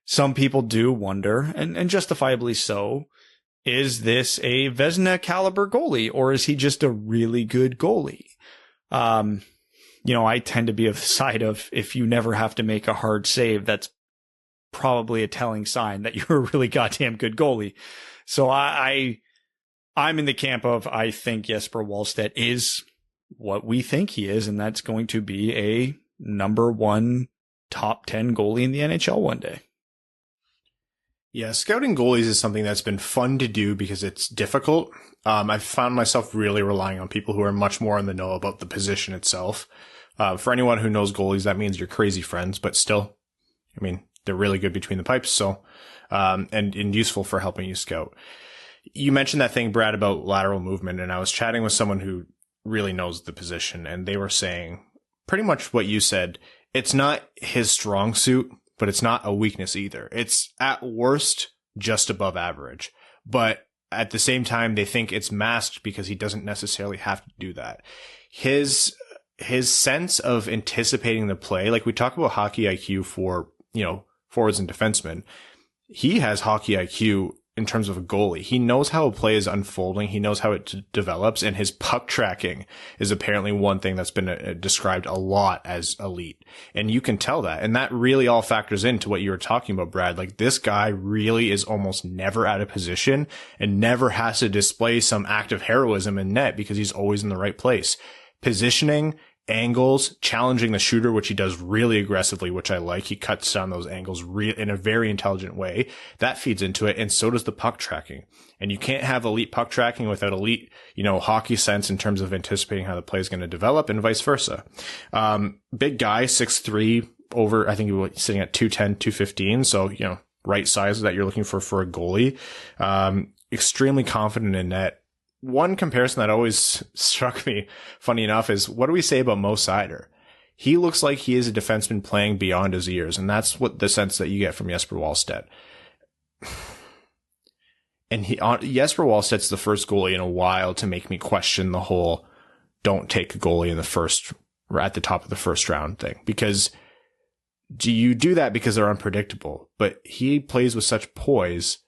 some people do wonder, and justifiably so, is this a Vezina caliber goalie, or is he just a really good goalie? I tend to be of the side of, if you never have to make a hard save, that's probably a telling sign that you're a really goddamn good goalie. So I'm in the camp of, I think Jesper Wallstedt is what we think he is, and that's going to be a number 1 top 10 goalie in the NHL one day. Yeah, scouting goalies is something that's been fun to do because it's difficult. I've found myself really relying on people who are much more in the know about the position itself. For anyone who knows goalies, that means you're crazy friends, but still, I mean, they're really good between the pipes. So, and useful for helping you scout. You mentioned that thing, Brad, about lateral movement, and I was chatting with someone who really knows the position, and they were saying pretty much what you said. It's not his strong suit, but it's not a weakness either. It's at worst just above average. But at the same time, they think it's masked because he doesn't necessarily have to do that. His sense of anticipating the play, like we talk about hockey IQ for, forwards and defensemen, he has hockey IQ in terms of a goalie. He knows how a play is unfolding. He knows how it develops, and his puck tracking is apparently one thing that's been described a lot as elite. And you can tell that. And that really all factors into what you were talking about, Brad. Like, this guy really is almost never out of position and never has to display some act of heroism in net because he's always in the right place. Positioning, angles, challenging the shooter, which he does really aggressively, which I like. He cuts down those angles in a very intelligent way. That feeds into it, and so does the puck tracking. And you can't have elite puck tracking without elite, hockey sense in terms of anticipating how the play is going to develop, and vice versa. Big guy, 6'3", over, I think he was sitting at 210, 215. So, right size that you're looking for a goalie. Extremely confident in net. One comparison that always struck me, funny enough, is what do we say about Mo Seider? He looks like he is a defenseman playing beyond his years, and that's what the sense that you get from Jesper Wallstedt. And Jesper Wallstedt's the first goalie in a while to make me question the whole don't take a goalie in the first, or at the top of the first round thing, because do you do that because they're unpredictable? But he plays with such poise,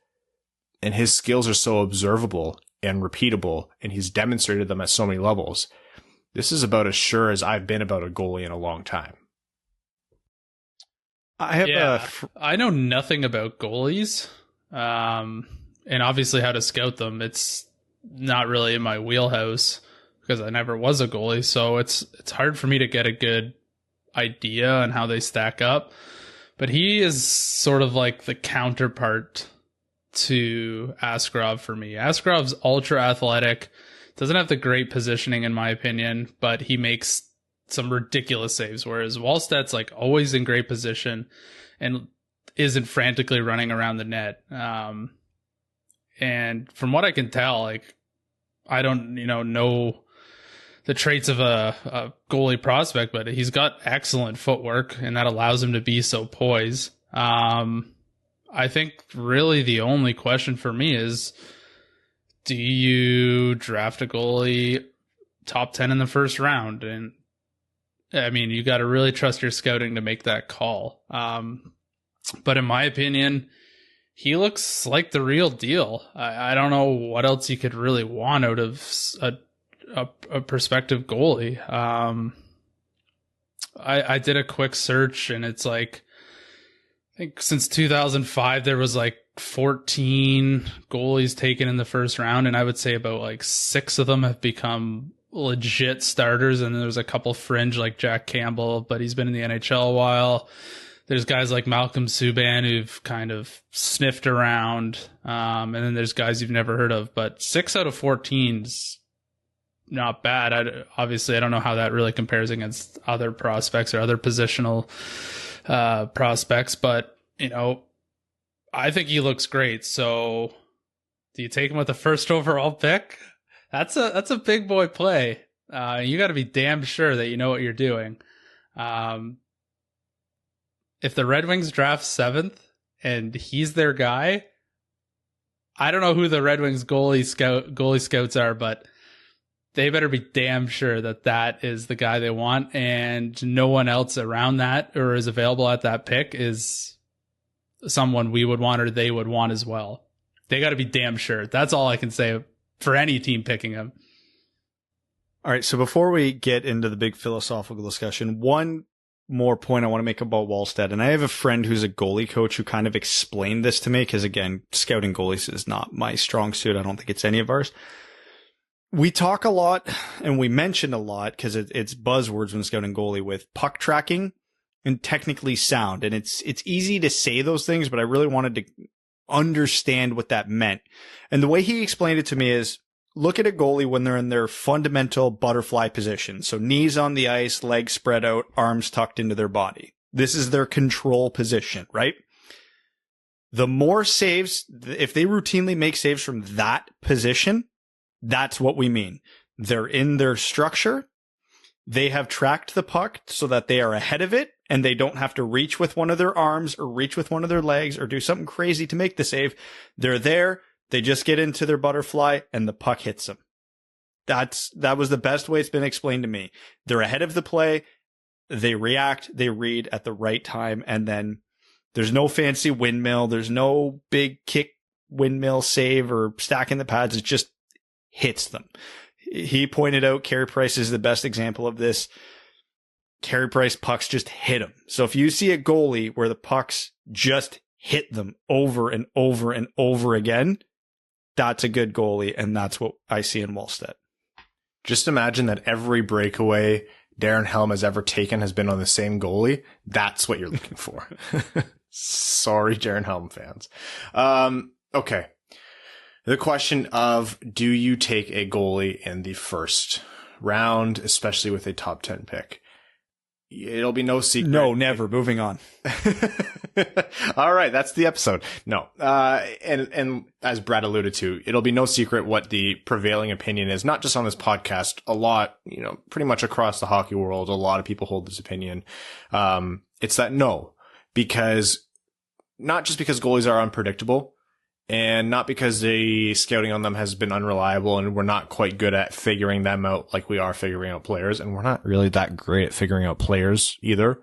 and his skills are so observable and repeatable, and he's demonstrated them at so many levels. This is about as sure as I've been about a goalie in a long time. I know nothing about goalies, and obviously how to scout them. It's not really in my wheelhouse because I never was a goalie, so it's hard for me to get a good idea on how they stack up. But he is sort of like the counterpart to Askarov for me. Askarov's ultra athletic, doesn't have the great positioning in my opinion, but he makes some ridiculous saves, whereas Wallstedt's like always in great position and isn't frantically running around the net. And from what I can tell, like, I don't know the traits of a goalie prospect, but he's got excellent footwork, and that allows him to be so poised. I think really the only question for me is, do you draft a goalie top 10 in the first round? And I mean, you got to really trust your scouting to make that call. But in my opinion, he looks like the real deal. I don't know what else you could really want out of a prospective goalie. I did a quick search, and it's like, I think since 2005, there was like 14 goalies taken in the first round, and I would say about like 6 of them have become legit starters, and there's a couple fringe like Jack Campbell, but he's been in the NHL a while. There's guys like Malcolm Subban who've kind of sniffed around, and then there's guys you've never heard of. But 6 out of 14's not bad. Obviously, I don't know how that really compares against other prospects or other positional prospects, but I think he looks great. So, do you take him with the first overall pick? That's a big boy play. You got to be damn sure that you know what you're doing. If the Red Wings draft 7th and he's their guy, I don't know who the Red Wings goalie scouts are, but they better be damn sure that is the guy they want, and no one else around that or is available at that pick is someone we would want or they would want as well. They got to be damn sure. That's all I can say for any team picking him. All right, so before we get into the big philosophical discussion, one more point I want to make about Wallstedt, and I have a friend who's a goalie coach who kind of explained this to me, because again, scouting goalies is not my strong suit. I don't think it's any of ours. We talk a lot and we mention a lot, because it's buzzwords when scouting goalie, with puck tracking and technically sound. And it's easy to say those things, but I really wanted to understand what that meant. And the way he explained it to me is, look at a goalie when they're in their fundamental butterfly position. So knees on the ice, legs spread out, arms tucked into their body. This is their control position, right? The more saves, if they routinely make saves from that position, that's what we mean. They're in their structure. They have tracked the puck so that they are ahead of it, and they don't have to reach with one of their arms or reach with one of their legs or do something crazy to make the save. They're there. They just get into their butterfly and the puck hits them. That was the best way it's been explained to me. They're ahead of the play. They react, they read at the right time. And then there's no fancy windmill. There's no big kick windmill save or stacking the pads. It just hits them. He pointed out Carey Price is the best example of this. Carey Price pucks just hit him. So if you see a goalie where the pucks just hit them over and over and over again, that's a good goalie, and that's what I see in Wallstedt. Just imagine that every breakaway Darren Helm has ever taken has been on the same goalie. That's what you're looking for. Sorry, Darren Helm fans. Okay. The question of, do you take a goalie in the first round, especially with a top 10 pick? It'll be no secret. No, never. Moving on. All right. That's the episode. No. And as Brad alluded to, it'll be no secret what the prevailing opinion is, not just on this podcast, a lot, pretty much across the hockey world. A lot of people hold this opinion. It's that no, because not just because goalies are unpredictable, and not because the scouting on them has been unreliable and we're not quite good at figuring them out like we are figuring out players. And we're not really that great at figuring out players either,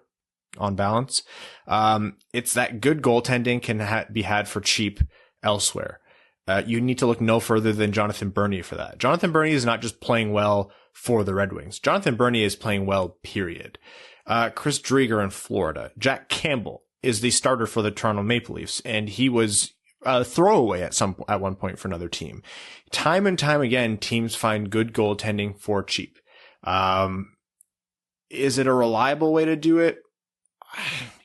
on balance. It's that good goaltending can be had for cheap elsewhere. You need to look no further than Jonathan Bernier for that. Jonathan Bernier is not just playing well for the Red Wings. Jonathan Bernier is playing well, period. Chris Driedger in Florida. Jack Campbell is the starter for the Toronto Maple Leafs, and he was throwaway at one point for another team. Time and time again, teams find good goaltending for cheap. Is it a reliable way to do it?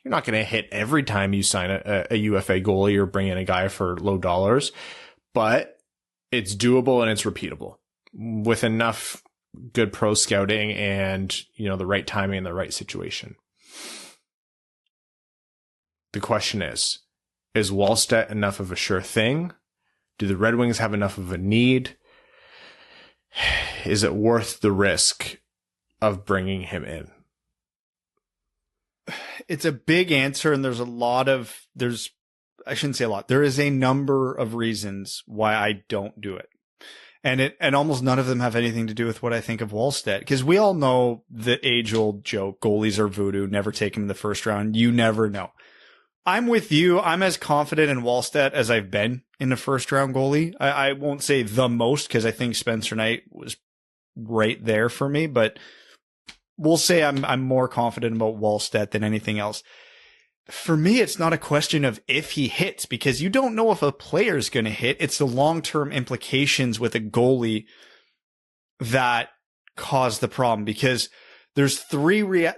You're not going to hit every time you sign a UFA goalie or bring in a guy for low dollars, but it's doable and it's repeatable with enough good pro scouting and, the right timing and the right situation. The question is Wallstedt enough of a sure thing? Do the Red Wings have enough of a need? Is it worth the risk of bringing him in? It's a big answer, and I shouldn't say a lot. There is a number of reasons why I don't do it. And almost none of them have anything to do with what I think of Wallstedt, because we all know the age-old joke, goalies are voodoo, never take him in the first round. You never know. I'm with you. I'm as confident in Wallstedt as I've been in a first round goalie. I won't say the most, because I think Spencer Knight was right there for me, but we'll say I'm more confident about Wallstedt than anything else. For me, it's not a question of if he hits, because you don't know if a player is going to hit. It's the long-term implications with a goalie that cause the problem, because there's three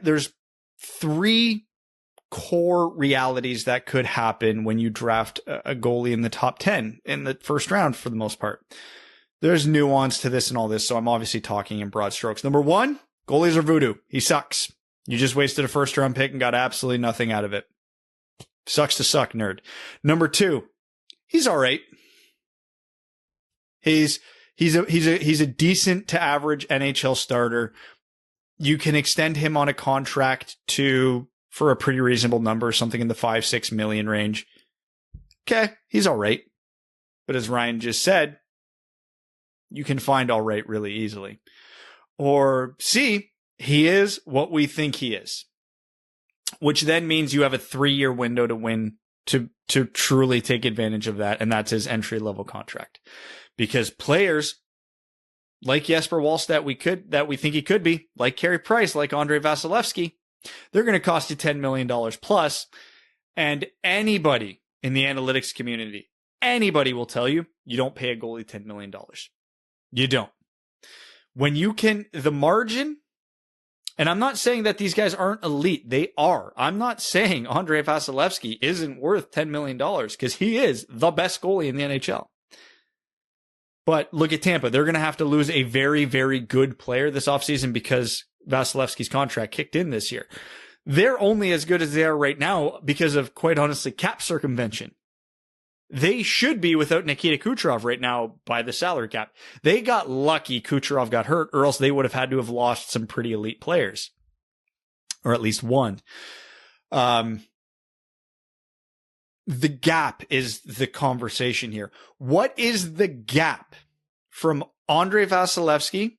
core realities that could happen when you draft a goalie in the top 10 in the first round for the most part. There's nuance to this and all this, so I'm obviously talking in broad strokes. Number one, goalies are voodoo. He sucks. You just wasted a first round pick and got absolutely nothing out of it. Sucks to suck, nerd. Number two, he's all right. He's a decent to average NHL starter. You can extend him on a contract for a pretty reasonable number, something in the 5-6 million range. Okay, he's all right. But as Ryan just said, you can find all right really easily. Or C, he is what we think he is, which then means you have a 3-year window to win, to truly take advantage of that, and that's his entry-level contract. Because players like Jesper Wallstedt, that we think he could be, like Carey Price, like Andrei Vasilevsky, they're going to cost you $10 million plus. And anybody in the analytics community, anybody will tell you, you don't pay a goalie $10 million. You don't. When you can, the margin, and I'm not saying that these guys aren't elite. They are. I'm not saying Andrei Vasilevsky isn't worth $10 million, because he is the best goalie in the NHL. But look at Tampa. They're going to have to lose a very, very good player this offseason because Vasilevsky's contract kicked in this year. They're only as good as they are right now because of, quite honestly, cap circumvention. They should be without Nikita Kucherov right now by the salary cap. They got lucky Kucherov got hurt, or else they would have had to have lost some pretty elite players. Or at least one. The gap is the conversation here. What is the gap from Andrei Vasilevsky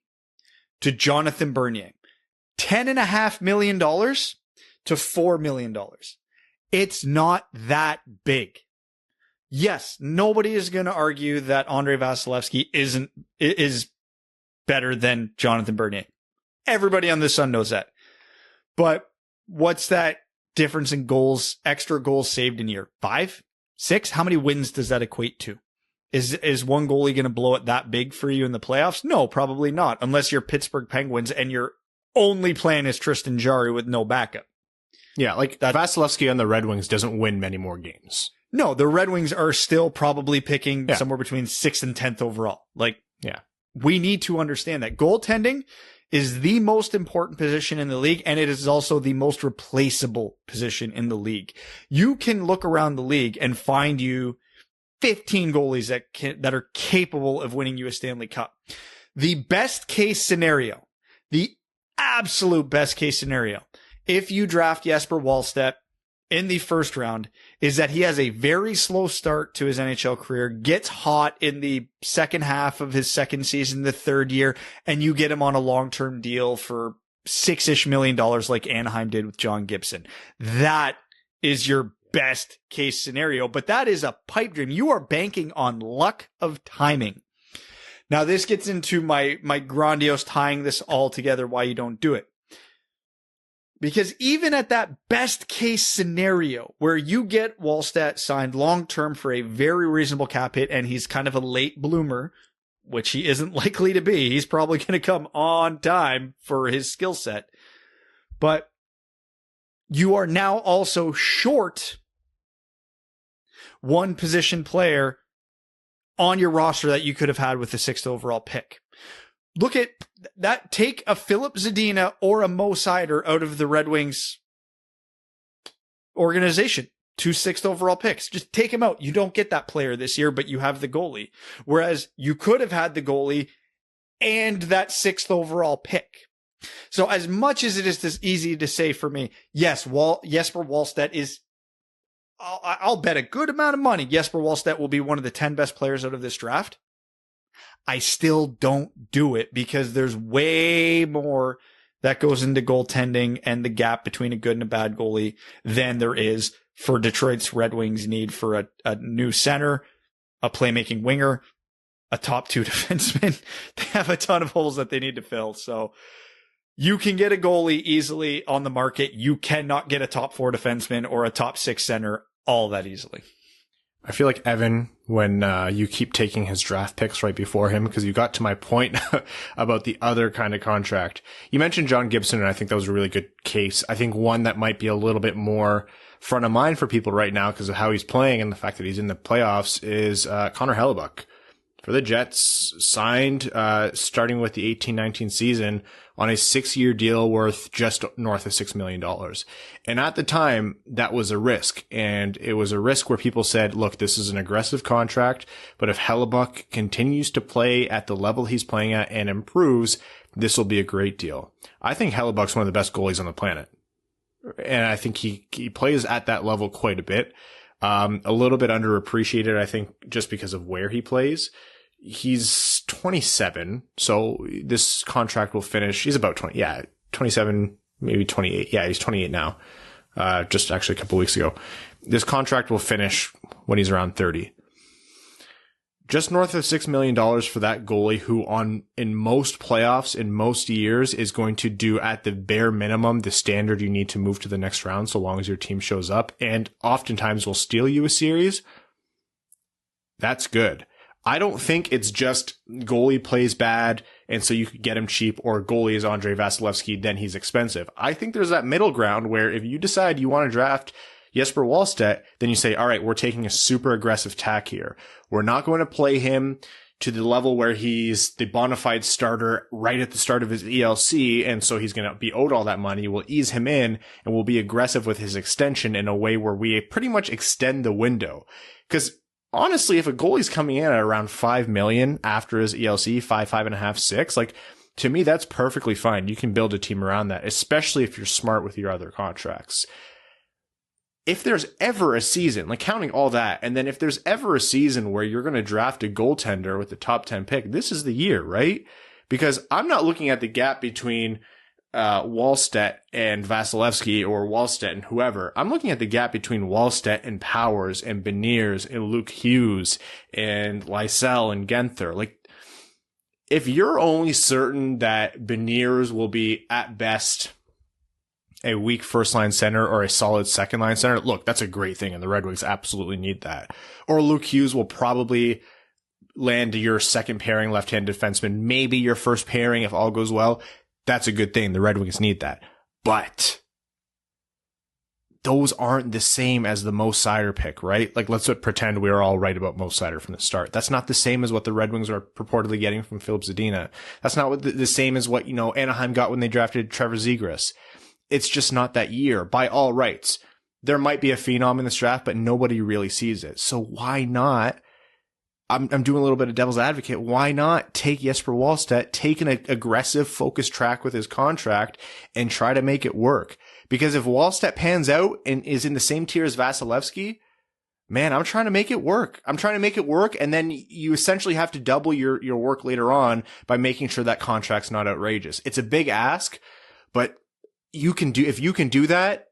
to Jonathan Bernier? $10.5 million to $4 million. It's not that big. Yes, nobody is going to argue that Andrei Vasilevsky is better than Jonathan Bernier. Everybody on the Sun knows that. But what's that difference in goals, extra goals saved in year? 5? 6? How many wins does that equate to? Is one goalie going to blow it that big for you in the playoffs? No, probably not. Unless you're Pittsburgh Penguins and your only plan is Tristan Jarry with no backup. Yeah, like Vasilevsky on the Red Wings doesn't win many more games. No, the Red Wings are still probably picking somewhere between 6th and 10th overall. We need to understand that goaltending is the most important position in the league, and it is also the most replaceable position in the league. You can look around the league and find you 15 goalies that are capable of winning you a Stanley Cup. The best case scenario, the absolute best case scenario, if you draft Jesper Wallstedt in the first round, is that he has a very slow start to his NHL career, gets hot in the second half of his second season, the third year, and you get him on a long-term deal for $6-ish million like Anaheim did with John Gibson. That is your best case scenario, but that is a pipe dream. You are banking on luck of timing. Now, this gets into my grandiose tying this all together, why you don't do it. Because even at that best case scenario where you get Wallstedt signed long-term for a very reasonable cap hit and he's kind of a late bloomer, which he isn't likely to be. He's probably going to come on time for his skill set. But you are now also short one position player on your roster that you could have had with the 6th overall pick. Look at that. Take a Philip Zadina or a Mo Seider out of the Red Wings organization. 2 6th overall picks. Just take him out. You don't get that player this year, but you have the goalie. Whereas you could have had the goalie and that 6th overall pick. So as much as it is this easy to say for me, yes, Jesper Wallstedt is, I'll bet a good amount of money Jesper Wallstedt will be one of the 10 best players out of this draft. I still don't do it because there's way more that goes into goaltending and the gap between a good and a bad goalie than there is for Detroit's Red Wings need for a new center, a playmaking winger, a top 2 defenseman. They have a ton of holes that they need to fill. So you can get a goalie easily on the market. You cannot get a top 4 defenseman or a top 6 center all that easily. I feel like Evan, when you keep taking his draft picks right before him, because you got to my point about the other kind of contract. You mentioned John Gibson, and I think that was a really good case. I think one that might be a little bit more front of mind for people right now because of how he's playing and the fact that he's in the playoffs is Connor Hellebuyck. For the Jets, signed starting with the 18-19 season on a 6-year deal worth just north of $6 million. And at the time, that was a risk. And it was a risk where people said, look, this is an aggressive contract, but if Hellebuyck continues to play at the level he's playing at and improves, this will be a great deal. I think Hellebuck's one of the best goalies on the planet. And I think he plays at that level quite a bit. A little bit underappreciated, I think, just because of where he plays. He's 27, so this contract will finish. He's about 27, maybe 28. Yeah, he's 28 now. Just actually a couple weeks ago. This contract will finish when he's around 30. Just north of $6 million for that goalie who in most playoffs, in most years, is going to do at the bare minimum the standard you need to move to the next round so long as your team shows up, and oftentimes will steal you a series. That's good. I don't think it's just goalie plays bad and so you could get him cheap, or goalie is Andrei Vasilevsky, then he's expensive. I think there's that middle ground where if you decide you want to draft Jesper Wallstedt, then you say, all right, we're taking a super aggressive tack here. We're not going to play him to the level where he's the bona fide starter right at the start of his ELC, and so he's going to be owed all that money. We'll ease him in, and we'll be aggressive with his extension in a way where we pretty much extend the window. Because honestly, if a goalie's coming in at around $5 million after his ELC, 5.5, 6, like, to me, that's perfectly fine. You can build a team around that, especially if you're smart with your other contracts. If there's ever a season, like counting all that, and then if there's ever a season where you're going to draft a goaltender with the top 10 pick, this is the year, right? Because I'm not looking at the gap between Wallstedt and Vasilevsky, or Wallstedt and whoever. I'm looking at the gap between Wallstedt and Powers and Beniers and Luke Hughes and Lysell and Genther. Like, if you're only certain that Beniers will be at best a weak first line center or a solid second line center, look, that's a great thing, and the Red Wings absolutely need that. Or Luke Hughes will probably land your second pairing left-handed defenseman, maybe your first pairing if all goes well. That's a good thing. The Red Wings need that. But those aren't the same as the Mo Seider pick, right? Like, let's pretend we were all right about Mo Seider from the start. That's not the same as what the Red Wings are purportedly getting from Filip Zadina. That's not what the same as what, Anaheim got when they drafted Trevor Zegras. It's just not that year by all rights. There might be a phenom in this draft, but nobody really sees it. So why not? I'm doing a little bit of devil's advocate. Why not take Jesper Wallstedt, take an aggressive focused track with his contract, and try to make it work? Because if Wallstedt pans out and is in the same tier as Vasilevsky, man, I'm trying to make it work. And then you essentially have to double your work later on by making sure that contract's not outrageous. It's a big ask, but if you can do that,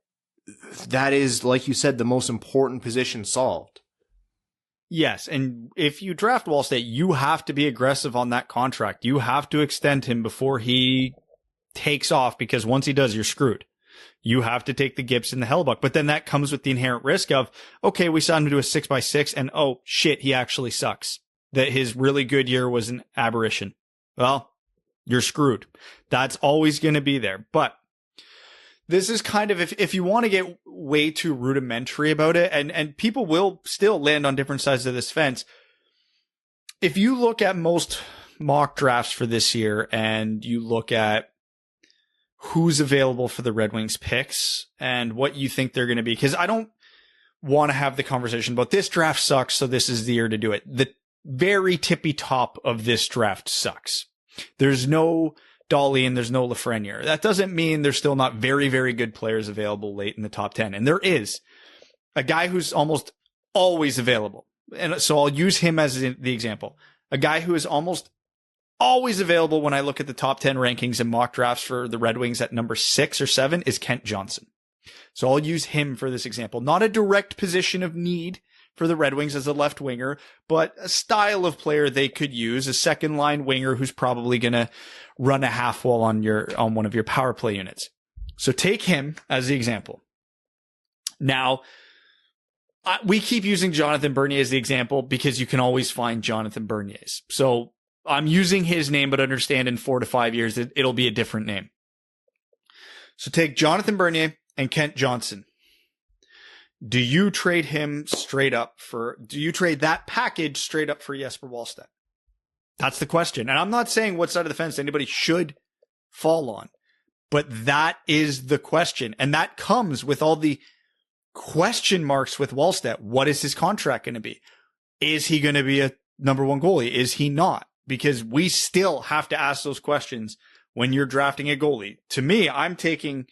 that is, like you said, the most important position solved. Yes, and if you draft Wallstedt, you have to be aggressive on that contract. You have to extend him before he takes off, because once he does, you're screwed. You have to take the Gibson, the Hellebuyck, but then that comes with the inherent risk of, okay, we signed him to a 6x6, and oh shit, he actually sucks. That his really good year was an aberration. Well, you're screwed. That's always going to be there. But this is kind of, if you want to get way too rudimentary about it, and people will still land on different sides of this fence. If you look at most mock drafts for this year and you look at who's available for the Red Wings picks and what you think they're going to be, because I don't want to have the conversation about this draft sucks, so this is the year to do it. The very tippy top of this draft sucks. There's no Dolly and there's no Lafreniere. That doesn't mean there's still not very, very good players available late in the top 10. And there is a guy who's almost always available. And so I'll use him as the example. A guy who is almost always available when I look at the top 10 rankings and mock drafts for the Red Wings at number 6 or 7 is Kent Johnson. So I'll use him for this example. Not a direct position of need for the Red Wings as a left winger, but a style of player they could use, a second line winger who's probably going to run a half wall on one of your power play units. So take him as the example. Now, we keep using Jonathan Bernier as the example because you can always find Jonathan Berniers. So I'm using his name, but understand in 4 to 5 years, it'll be a different name. So take Jonathan Bernier and Kent Johnson. Do you trade him straight up do you trade that package straight up for Jesper Wallstedt? That's the question. And I'm not saying what side of the fence anybody should fall on, but that is the question. And that comes with all the question marks with Wallstedt. What is his contract going to be? Is he going to be a number one goalie? Is he not? Because we still have to ask those questions when you're drafting a goalie. To me, I'm taking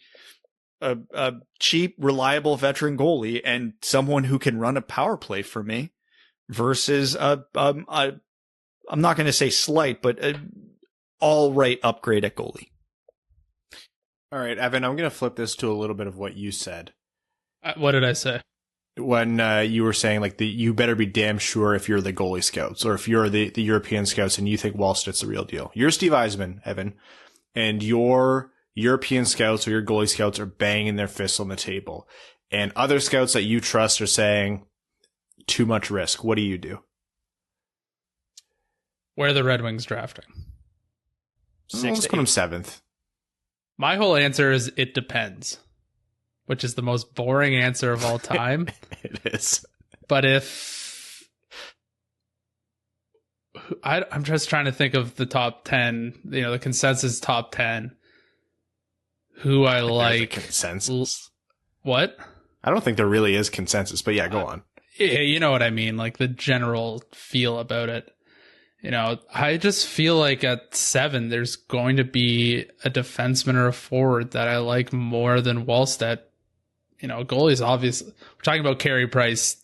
a cheap, reliable veteran goalie and someone who can run a power play for me versus I'm not going to say slight, but all right upgrade at goalie. All right, Evan, I'm going to flip this to a little bit of what you said. What did I say? When you were saying like you better be damn sure if you're the goalie scouts or if you're the European scouts and you think Wallstedt's the real deal. You're Steve Yzerman, Evan, and your European scouts or your goalie scouts are banging their fists on the table. And other scouts that you trust are saying, too much risk. What do you do? Where are the Red Wings drafting? Let's put them 7th. My whole answer is it depends, which is the most boring answer of all time. It is. But I'm just trying to think of the top 10, the consensus top 10, who I like. Consensus. What? I don't think there really is consensus, but yeah, go on. Yeah, you know what I mean, like the general feel about it. I just feel like at 7, there's going to be a defenseman or a forward that I like more than Wallstedt. Goalies, obviously, we're talking about Carey Price,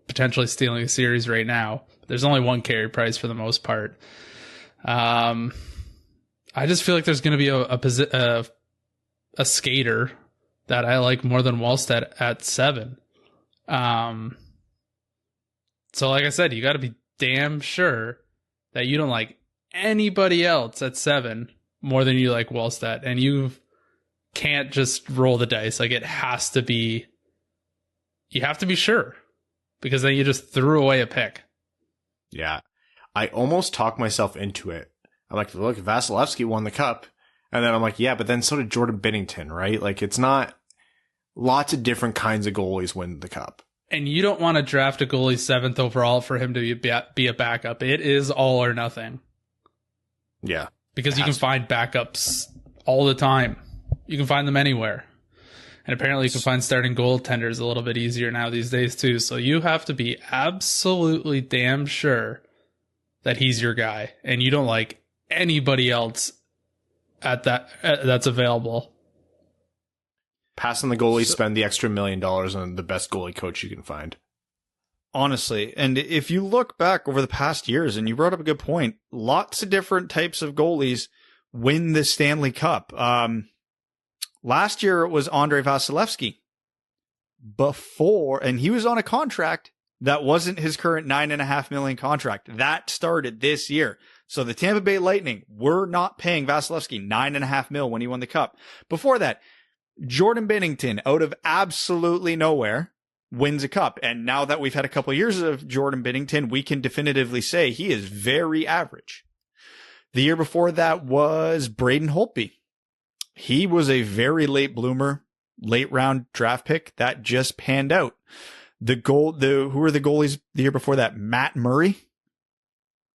potentially stealing the series right now. There's only one Carey Price for the most part. I just feel like there's going to be a skater that I like more than Wallstedt at 7. So like I said, you got to be damn sure that you don't like anybody else at 7 more than you like Wallstedt, and you can't just roll the dice. Like you have to be sure, because then you just threw away a pick. Yeah. I almost talked myself into it. I'm like, look, Vasilevsky won the cup. And then I'm like, yeah, but then so did Jordan Binnington, right? Like it's not lots of different kinds of goalies win the cup. And you don't want to draft a goalie 7th overall for him to be a backup. It is all or nothing. Yeah. Because you can find backups all the time. You can find them anywhere. And apparently you can find starting goaltenders a little bit easier now these days too. So you have to be absolutely damn sure that he's your guy. And you don't like anybody else that's available. Pass on the goalie, spend the extra $1 million on the best goalie coach you can find. Honestly, and if you look back over the past years, and you brought up a good point, lots of different types of goalies win the Stanley Cup. Last year it was Andrei Vasilevsky. And he was on a contract that wasn't his current $9.5 million contract. That started this year. So the Tampa Bay Lightning were not paying Vasilevsky $9.5 million when he won the cup. Before that, Jordan Binnington, out of absolutely nowhere, wins a cup. And now that we've had a couple of years of Jordan Binnington, we can definitively say he is very average. The year before that was Braden Holtby. He was a very late bloomer, late round draft pick that just panned out. Who were the goalies the year before that? Matt Murray.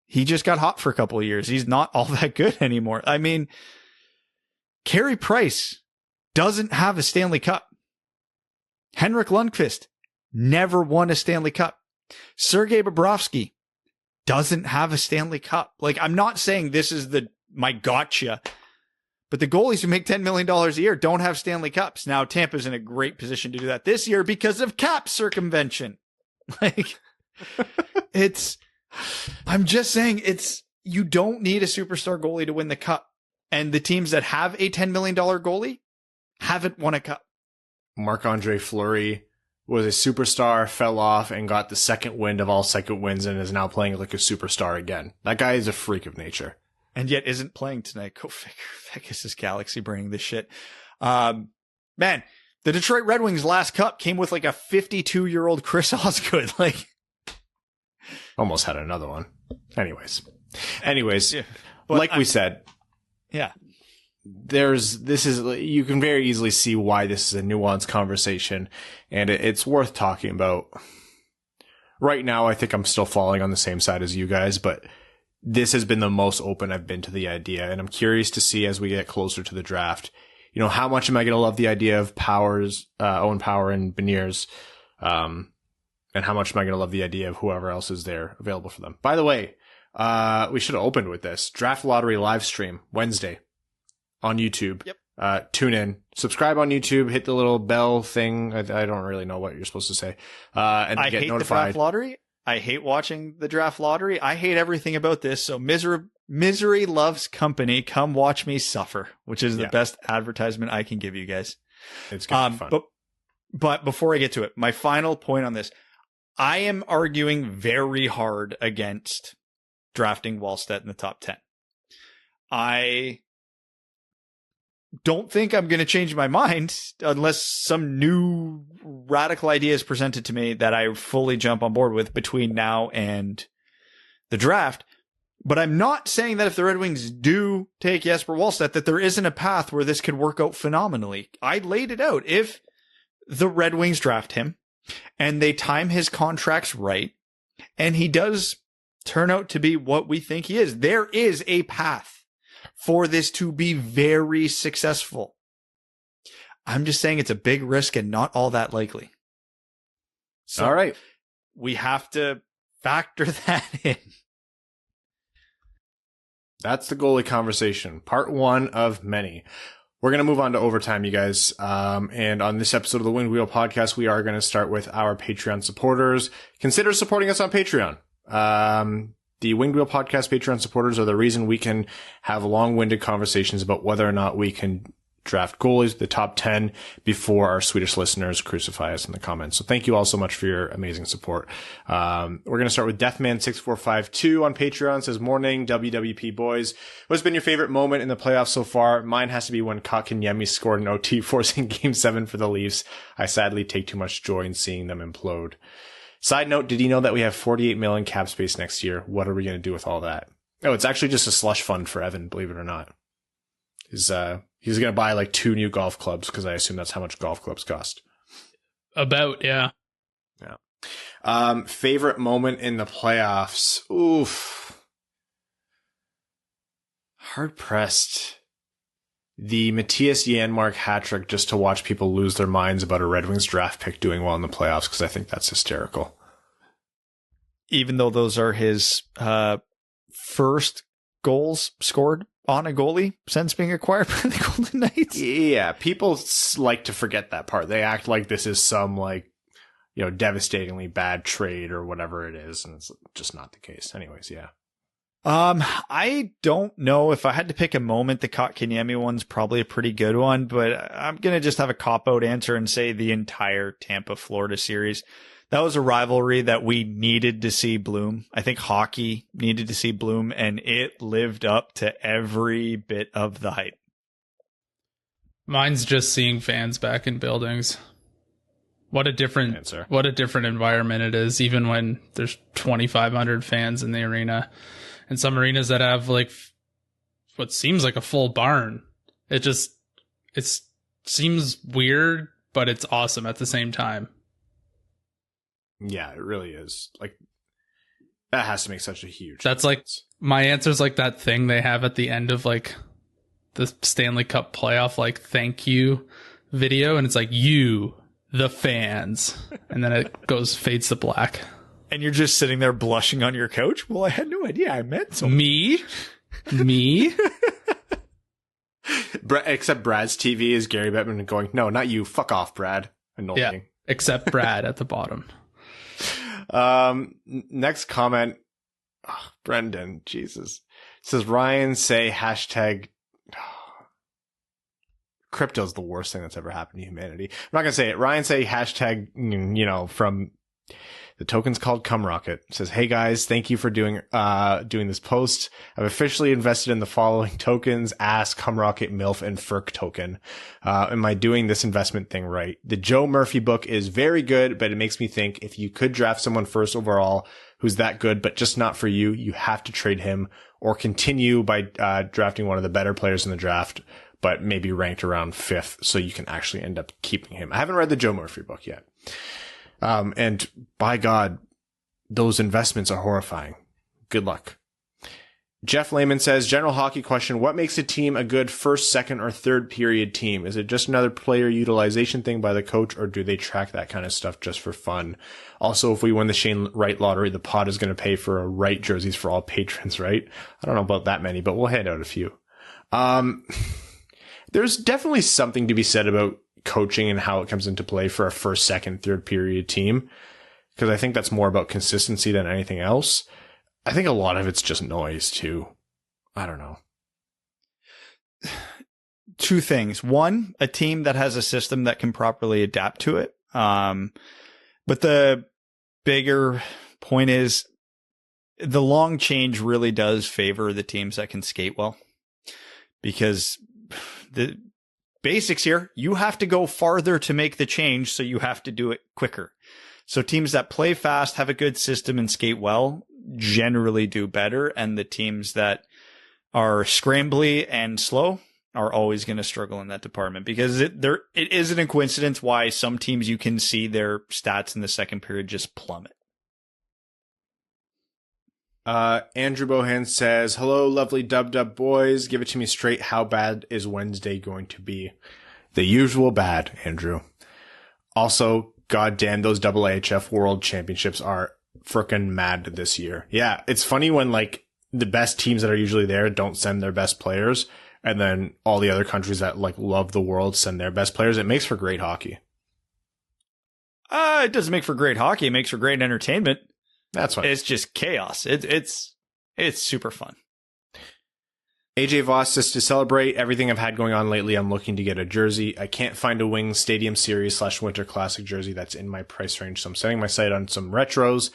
He just got hot for a couple of years. He's not all that good anymore. I mean, Carey Price doesn't have a Stanley Cup. Henrik Lundqvist never won a Stanley Cup. Sergei Bobrovsky doesn't have a Stanley Cup. Like, I'm not saying this is my gotcha, but the goalies who make $10 million a year don't have Stanley Cups. Now, Tampa's in a great position to do that this year because of cap circumvention. Like, I'm just saying you don't need a superstar goalie to win the cup. And the teams that have a $10 million goalie haven't won a cup. Marc-Andre Fleury was a superstar, fell off, and got the second wind of all second winds and is now playing like a superstar again. That guy is a freak of nature. And yet isn't playing tonight. Go figure. Vegas is galaxy bringing this shit. Man, The Detroit Red Wings last cup came with like a 52-year-old Chris Osgood. Like, almost had another one. Anyways, yeah. like we said, yeah, you can very easily see why this is a nuanced conversation, and it's worth talking about. Right now, I think I'm still falling on the same side as you guys, but this has been the most open I've been to the idea, and I'm curious to see as we get closer to the draft, you know, how much am I going to love the idea of Owen Power and Beniers, and how much am I going to love the idea of whoever else is there available for them. By the way, we should have opened with this. Draft Lottery live stream Wednesday on YouTube. Yep. Tune in, subscribe on YouTube, hit the little bell thing. I don't really know what you're supposed to say. And I get hate notified. the draft lottery. I hate watching the draft lottery. I hate everything about this. So misery loves company. Come watch me suffer, which is the best advertisement I can give you guys. It's gonna be fun. But before I get to it, my final point on this, I am arguing very hard against drafting Wallstedt in the top 10. I don't think I'm going to change my mind unless some new radical idea is presented to me that I fully jump on board with between now and the draft. But I'm not saying that if the Red Wings do take Jesper Wallstedt, that there isn't a path where this could work out phenomenally. I laid it out. If the Red Wings draft him and they time his contracts right, and he does turn out to be what we think he is, there is a path for this to be very successful. I'm just saying it's a big risk and not all that likely. So all right. We have to factor that in. That's the goalie conversation. Part 1 of many. We're going to move on to overtime, you guys. And on this episode of the Winged Wheel podcast, we are going to start with our Patreon supporters. Consider supporting us on Patreon. The Winged Wheel podcast Patreon supporters are the reason we can have long-winded conversations about whether or not we can draft goalies, the top 10, before our Swedish listeners crucify us in the comments. So thank you all so much for your amazing support. We're going to start with Deathman6452 on Patreon. Says, morning, WWP boys. What's been your favorite moment in the playoffs so far? Mine has to be when Kotkaniemi scored an OT, forcing Game 7 for the Leafs. I sadly take too much joy in seeing them implode. Side note, did you know that we have 48 million cap space next year? What are we going to do with all that? Oh, it's actually just a slush fund for Evan, believe it or not. He's going to buy like 2 new golf clubs because I assume that's how much golf clubs cost. About, yeah. Yeah. Favorite moment in the playoffs? Oof. Hard pressed. The Matthias Janmark hat trick just to watch people lose their minds about a Red Wings draft pick doing well in the playoffs, because I think that's hysterical. Even though those are his first goals scored on a goalie since being acquired by the Golden Knights. Yeah, people like to forget that part. They act like this is some devastatingly bad trade or whatever it is, and it's just not the case. Anyways, yeah. I don't know if I had to pick a moment. The Kotkaniemi one's probably a pretty good one, but I'm going to just have a cop-out answer and say the entire Tampa-Florida series. That was a rivalry that we needed to see bloom. I think hockey needed to see bloom, and it lived up to every bit of the hype. Mine's just seeing fans back in buildings. What a different environment it is, even when there's 2,500 fans in the arena. And some arenas that have like what seems like a full barn. It seems weird, but it's awesome at the same time. Yeah, it really is. Like, that has to make such a huge That's difference. like, my answer's like that thing they have at the end of like the Stanley Cup playoff, like, thank you video. And it's like, you, the fans. And then it fades to black. And you're just sitting there blushing on your couch? Well, I had no idea I meant so. Me? Except Brad's TV is Gary Bettman going, no, not you. Fuck off, Brad. Annoying. Yeah, except Brad at the bottom. Next comment. Oh, Brendan, Jesus. It says, Ryan, say hashtag. Crypto's the worst thing that's ever happened to humanity. I'm not going to say it. Ryan, say hashtag, from The token's called Cum Rocket. It says, hey guys, thank you for doing this post. I've officially invested in the following tokens: Ass, Cum Rocket, MILF, and FERC token. Am I doing this investment thing right? The Joe Murphy book is very good, but it makes me think if you could draft someone first overall who's that good, but just not for you, you have to trade him or continue by drafting one of the better players in the draft, but maybe ranked around 5th, so you can actually end up keeping him. I haven't read the Joe Murphy book yet. And by God, those investments are horrifying. Good luck. Jeff Lehman says, general hockey question: what makes a team a good first, second, or third period team? Is it just another player utilization thing by the coach, or do they track that kind of stuff just for fun? Also, if we win the Shane Wright lottery, the pod is going to pay for a Wright jerseys for all patrons, right? I don't know about that many, but we'll hand out a few. There's definitely something to be said about coaching and how it comes into play for a first, second, third period team, because I think that's more about consistency than anything else. I think a lot of it's just noise too. I don't know. Two things. One, a team that has a system that can properly adapt to it. But the bigger point is the long change really does favor the teams that can skate well, because the basics here, you have to go farther to make the change, so you have to do it quicker. So teams that play fast, have a good system, and skate well generally do better, and the teams that are scrambly and slow are always going to struggle in that department, because it isn't a coincidence why some teams you can see their stats in the second period just plummet. Andrew Bohan says, hello, lovely dub boys. Give it to me straight. How bad is Wednesday going to be? The usual bad, Andrew. Also, goddamn, those AAHF World Championships are frickin' mad this year. Yeah, it's funny when like the best teams that are usually there don't send their best players, and then all the other countries that like love the world send their best players. It makes for great hockey. It doesn't make for great hockey. It makes for great entertainment. That's fine. It's just chaos. It's super fun. AJ Voss says, to celebrate everything I've had going on lately, I'm looking to get a jersey. I can't find a Wings Stadium Series / Winter Classic jersey that's in my price range, so I'm setting my sight on some retros.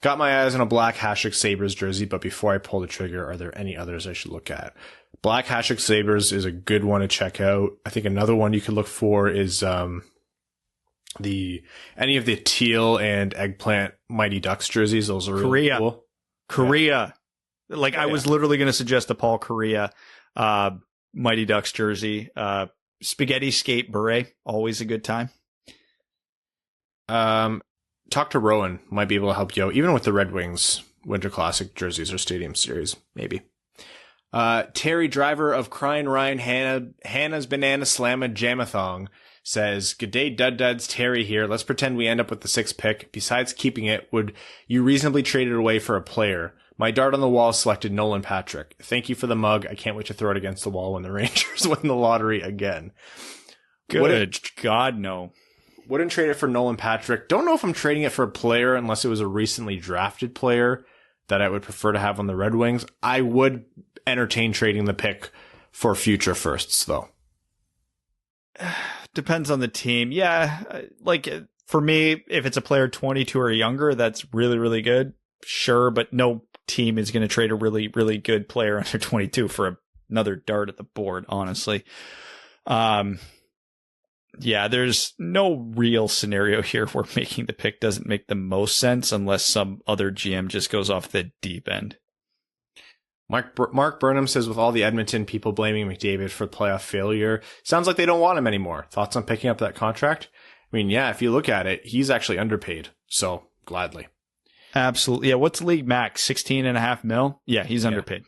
Got my eyes on a black Hashtag Sabres jersey, but before I pull the trigger, are there any others I should look at? Black Hashtag Sabres is a good one to check out. I think another one you could look for is any of the teal and eggplant Mighty Ducks jerseys. Those are really cool. Korea. Yeah. I was literally going to suggest a Paul Korea Mighty Ducks jersey. Spaghetti skate beret, always a good time. Talk to Rowan, might be able to help you out, even with the Red Wings Winter Classic jerseys or Stadium Series, maybe. Terry Driver of Crying Ryan Hannah's Banana Slamma Jamathong says, good day, Duds. Terry here. Let's pretend we end up with the 6th pick. Besides keeping it, would you reasonably trade it away for a player? My dart on the wall selected Nolan Patrick. Thank you for the mug. I can't wait to throw it against the wall when the Rangers win the lottery again. Good God, no. Wouldn't trade it for Nolan Patrick. Don't know if I'm trading it for a player unless it was a recently drafted player that I would prefer to have on the Red Wings. I would entertain trading the pick for future firsts, though. Depends on the team. Yeah, for me, if it's a player 22 or younger, that's really, really good. Sure, but no team is going to trade a really, really good player under 22 for another dart at the board, honestly. Yeah, there's no real scenario here where making the pick doesn't make the most sense unless some other GM just goes off the deep end. Mark Burnham says, with all the Edmonton people blaming McDavid for playoff failure, sounds like they don't want him anymore. Thoughts on picking up that contract? I mean, yeah, if you look at it, he's actually underpaid. So gladly. Absolutely. Yeah. What's league max? 16.5 mil? Yeah, he's underpaid.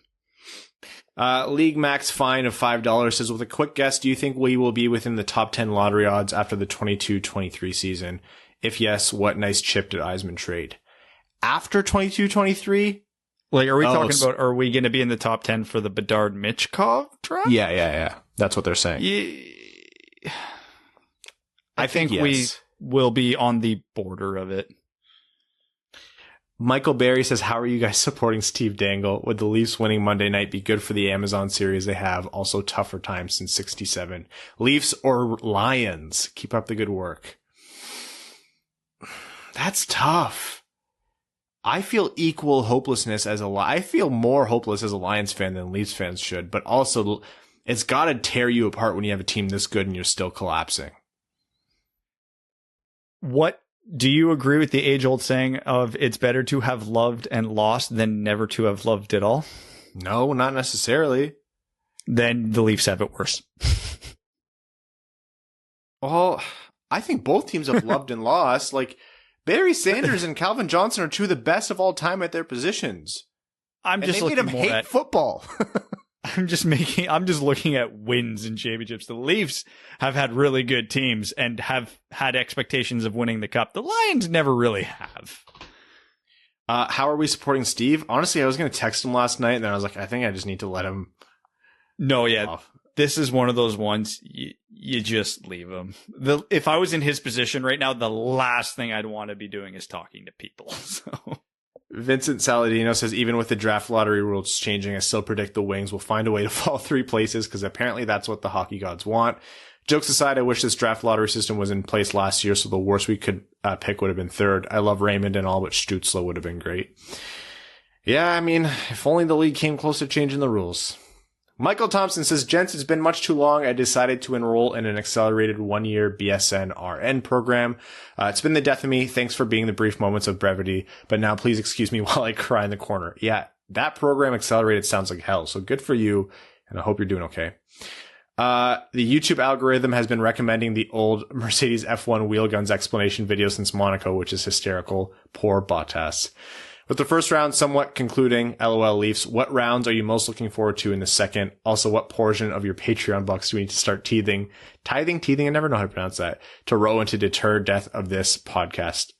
League max fine of $5 says, with a quick guess, do you think we will be within the top 10 lottery odds after the 22-23 season? If yes, what nice chip did Yzerman trade? After 22-23? Are we talking about, are we going to be in the top 10 for the Bedard Michkov draft? Yeah. That's what they're saying. Yeah. I think yes. We will be on the border of it. Michael Berry says, how are you guys supporting Steve Dangle? Would the Leafs winning Monday night be good for the Amazon series they have? Also tougher times since 67. Leafs or Lions? Keep up the good work. That's tough. I feel equal hopelessness I feel more hopeless as a Lions fan than Leafs fans should, but also it's got to tear you apart when you have a team this good and you're still collapsing. What do you agree with the age-old saying of it's better to have loved and lost than never to have loved at all? No, not necessarily. Then the Leafs have it worse. Well, I think both teams have loved and lost. Like, Barry Sanders and Calvin Johnson are two of the best of all time at their positions. I'm just looking looking more hate at football. I'm just looking at wins and championships. The Leafs have had really good teams and have had expectations of winning the cup. The Lions never really have. How are we supporting Steve? Honestly, I was going to text him last night, and then I was like, I think I just need to let him. No, yeah. Off. This is one of those ones you just leave him. If I was in his position right now, the last thing I'd want to be doing is talking to people. So Vincent Saladino says, even with the draft lottery rules changing, I still predict the Wings will find a way to fall 3 places because apparently that's what the hockey gods want. Jokes aside, I wish this draft lottery system was in place last year, so the worst we could pick would have been 3rd. I love Raymond and all, but Stützle would have been great. Yeah, I mean, if only the league came close to changing the rules. Michael Thompson says, gents, it's been much too long. I decided to enroll in an accelerated 1-year BSN RN program. It's been the death of me. Thanks for being the brief moments of brevity. But now please excuse me while I cry in the corner. Yeah, that program accelerated sounds like hell. So good for you. And I hope you're doing okay. The YouTube algorithm has been recommending the old Mercedes F1 wheel guns explanation video since Monaco, which is hysterical. Poor Bottas. With the first round somewhat concluding, LOL Leafs, what rounds are you most looking forward to in the second? Also, what portion of your Patreon bucks do we need to start tithing, I never know how to pronounce that, to Rowan to deter death of this podcast?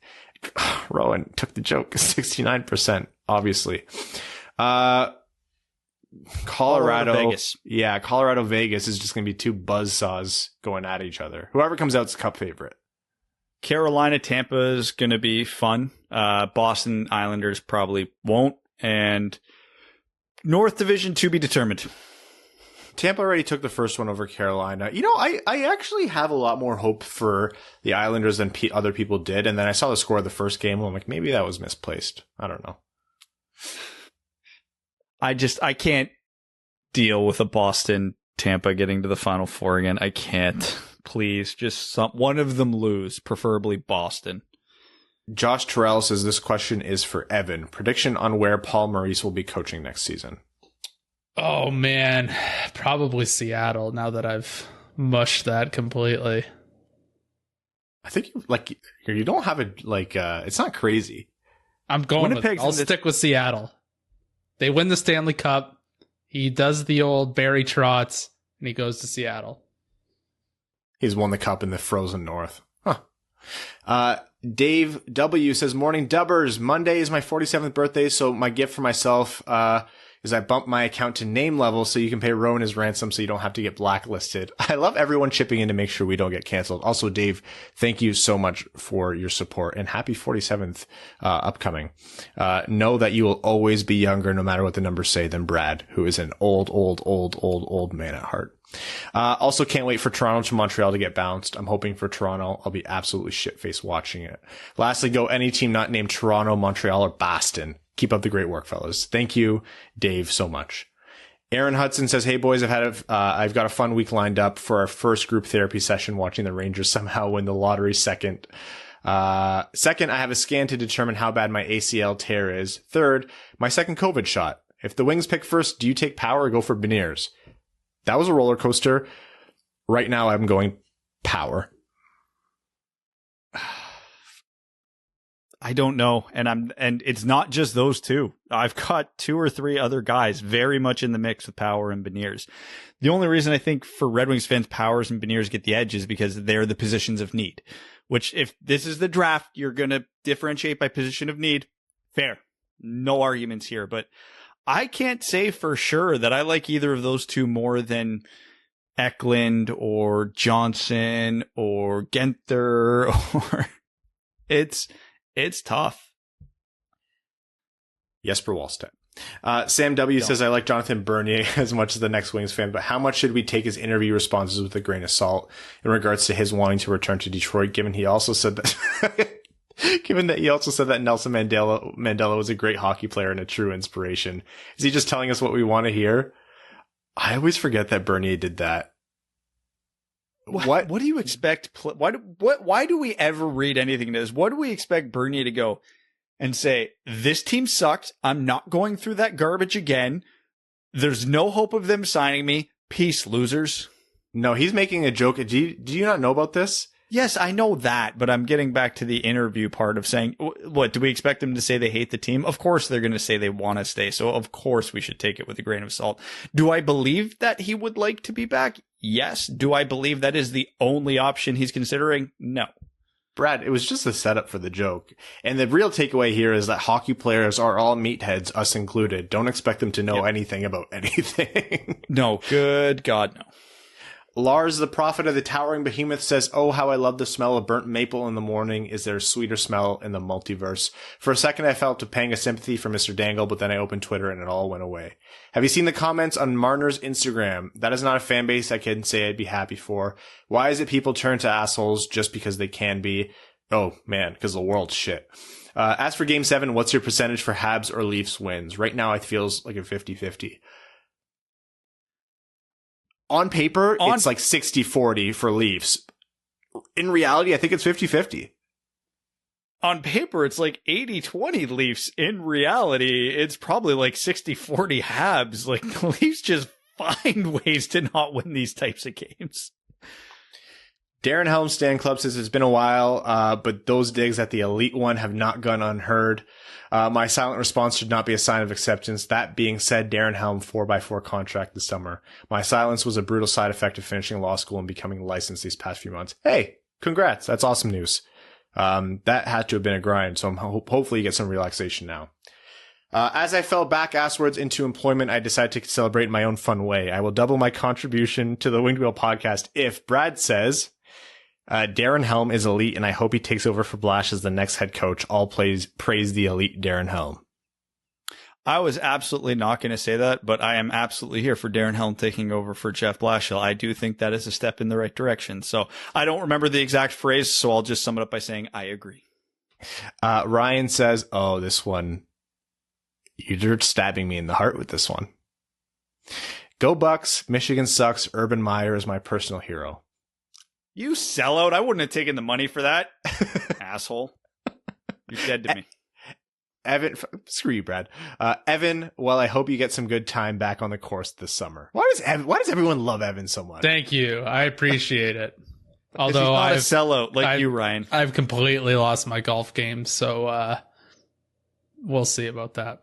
Rowan took the joke, 69%, obviously. Colorado Vegas. Yeah, Colorado Vegas is just going to be 2 buzzsaws going at each other. Whoever comes out's cup favorite. Carolina, Tampa is going to be fun. Boston Islanders probably won't. And North Division to be determined. Tampa already took the first one over Carolina. You know, I actually have a lot more hope for the Islanders than other people did. And then I saw the score of the first game. And I'm like, maybe that was misplaced. I don't know. I can't deal with a Boston Tampa getting to the Final Four again. I can't. Please, just one of them lose, preferably Boston. Josh Terrell says this question is for Evan. Prediction on where Paul Maurice will be coaching next season. Oh, man. Probably Seattle, now that I've mushed that completely. I think, you don't have it's not crazy. I'm going with it. I'll stick with Seattle. They win the Stanley Cup. He does the old Barry Trotz, and he goes to Seattle. He's won the cup in the frozen north. Huh. Dave W says, morning dubbers. Monday is my 47th birthday, so my gift for myself is I bumped my account to name level so you can pay Rowan his ransom so you don't have to get blacklisted. I love everyone chipping in to make sure we don't get canceled. Also, Dave, thank you so much for your support and happy 47th upcoming. Know that you will always be younger, no matter what the numbers say, than Brad, who is an old man at heart. Also can't wait for Toronto to Montreal to get bounced. I'm hoping for Toronto. I'll be absolutely shit-faced watching it. Lastly, go any team not named Toronto, Montreal, or Boston. Keep up the great work, fellas. Thank you, Dave, so much. Aaron Hudson says, hey boys, I've got a fun week lined up for our first group therapy session watching the Rangers somehow win the lottery. Second, I have a scan to determine how bad my ACL tear is. Third, my second COVID shot. If the Wings pick first, do you take Power or go for Beniers? That was a roller coaster. Right now, I'm going Power. I don't know. And it's not just those two. I've got 2 or 3 other guys very much in the mix with Power and Beniers. The only reason I think for Red Wings fans, Powers and Beniers get the edge is because they're the positions of need, which if this is the draft, you're going to differentiate by position of need. Fair. No arguments here, but I can't say for sure that I like either of those two more than Eklund or Johnson or Genther or it's tough. Jesper Wallstedt. Sam W says, I like Jonathan Bernier as much as the next Wings fan, but how much should we take his interview responses with a grain of salt in regards to his wanting to return to Detroit, given he also said that Given that he also said that Nelson Mandela was a great hockey player and a true inspiration. Is he just telling us what we want to hear? I always forget that Bernier did that. What do you expect? Why do we ever read anything to this? What do we expect Bernier to go and say, this team sucked. I'm not going through that garbage again. There's no hope of them signing me. Peace, losers. No, he's making a joke. Do you not know about this? Yes, I know that, but I'm getting back to the interview part of saying, what, do we expect them to say they hate the team? Of course they're going to say they want to stay, so of course we should take it with a grain of salt. Do I believe that he would like to be back? Yes. Do I believe that is the only option he's considering? No. Brad, it was just a setup for the joke. And the real takeaway here is that hockey players are all meatheads, us included. Don't expect them to know anything about anything. No, good God, no. Lars, the prophet of the towering behemoth, says, oh, how I love the smell of burnt maple in the morning. Is there a sweeter smell in the multiverse? For a second, I felt a pang of sympathy for Mr. Dangle, but then I opened Twitter and it all went away. Have you seen the comments on Marner's Instagram? That is not a fan base I can say I'd be happy for. Why is it people turn to assholes just because they can be? Oh, man, because the world's shit. As for Game 7, what's your percentage for Habs or Leafs wins? Right now, it feels like a 50-50. On paper, it's like 60-40 for Leafs. In reality, I think it's 50-50. On paper, it's like 80-20 Leafs. In reality, it's probably like 60-40 Habs. Like, the Leafs just find ways to not win these types of games. Darren Helm Stan Club says it's been a while, but those digs at the Elite One have not gone unheard. My silent response should not be a sign of acceptance. That being said, Darren Helm 4x4 contract this summer. My silence was a brutal side effect of finishing law school and becoming licensed these past few months. Hey, congrats. That's awesome news. That had to have been a grind, so hopefully you get some relaxation now. As I fell back asswards into employment, I decided to celebrate in my own fun way. I will double my contribution to the Winged Wheel podcast if Brad says... Darren Helm is elite, and I hope he takes over for Blash as the next head coach. All praise the elite Darren Helm. I was absolutely not going to say that, but I am absolutely here for Darren Helm taking over for Jeff Blashill. I do think that is a step in the right direction. So I don't remember the exact phrase, so I'll just sum it up by saying I agree. Ryan says, oh, this one, you're stabbing me in the heart with this one. Go Bucks. Michigan sucks. Urban Meyer is my personal hero. You sellout. I wouldn't have taken the money for that. Asshole. You're dead to me. Evan, screw you, Brad. Evan, well, I hope you get some good time back on the course this summer. Why does everyone love Evan so much? Thank you. I appreciate it. Although I'm a sellout like you, Ryan. I've completely lost my golf game, so we'll see about that.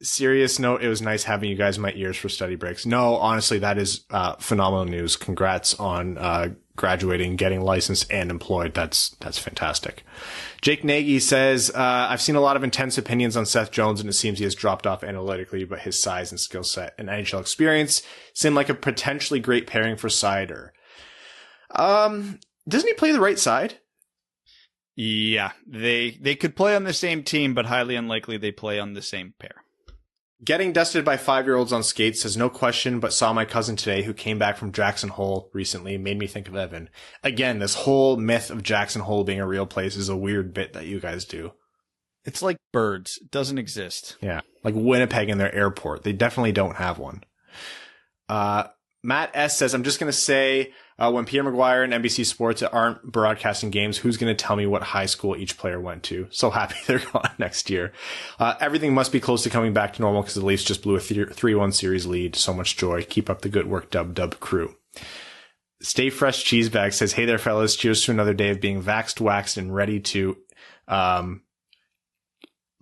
Serious note, it was nice having you guys in my ears for study breaks. No, honestly, that is phenomenal news. Congrats on graduating, getting licensed, and employed. That's fantastic. Jake Nagy says, I've seen a lot of intense opinions on Seth Jones, and it seems he has dropped off analytically, but his size and skill set and NHL experience seem like a potentially great pairing for Sider. Doesn't he play the right side? Yeah, they could play on the same team, but highly unlikely they play on the same pair. Getting dusted by 5-year-olds on skates says no question, but saw my cousin today who came back from Jackson Hole recently, made me think of Evan. Again, this whole myth of Jackson Hole being a real place is a weird bit that you guys do. It's like birds. It doesn't exist. Yeah, like Winnipeg and their airport. They definitely don't have one. Matt S. says, I'm just going to say, when Pierre Maguire and NBC Sports aren't broadcasting games, who's going to tell me what high school each player went to? So happy they're gone next year. Everything must be close to coming back to normal because the Leafs just blew a 3-1 series lead. So much joy. Keep up the good work, Dub crew. Stay Fresh Cheesebag says, hey there, fellas. Cheers to another day of being vaxxed, waxed, and ready to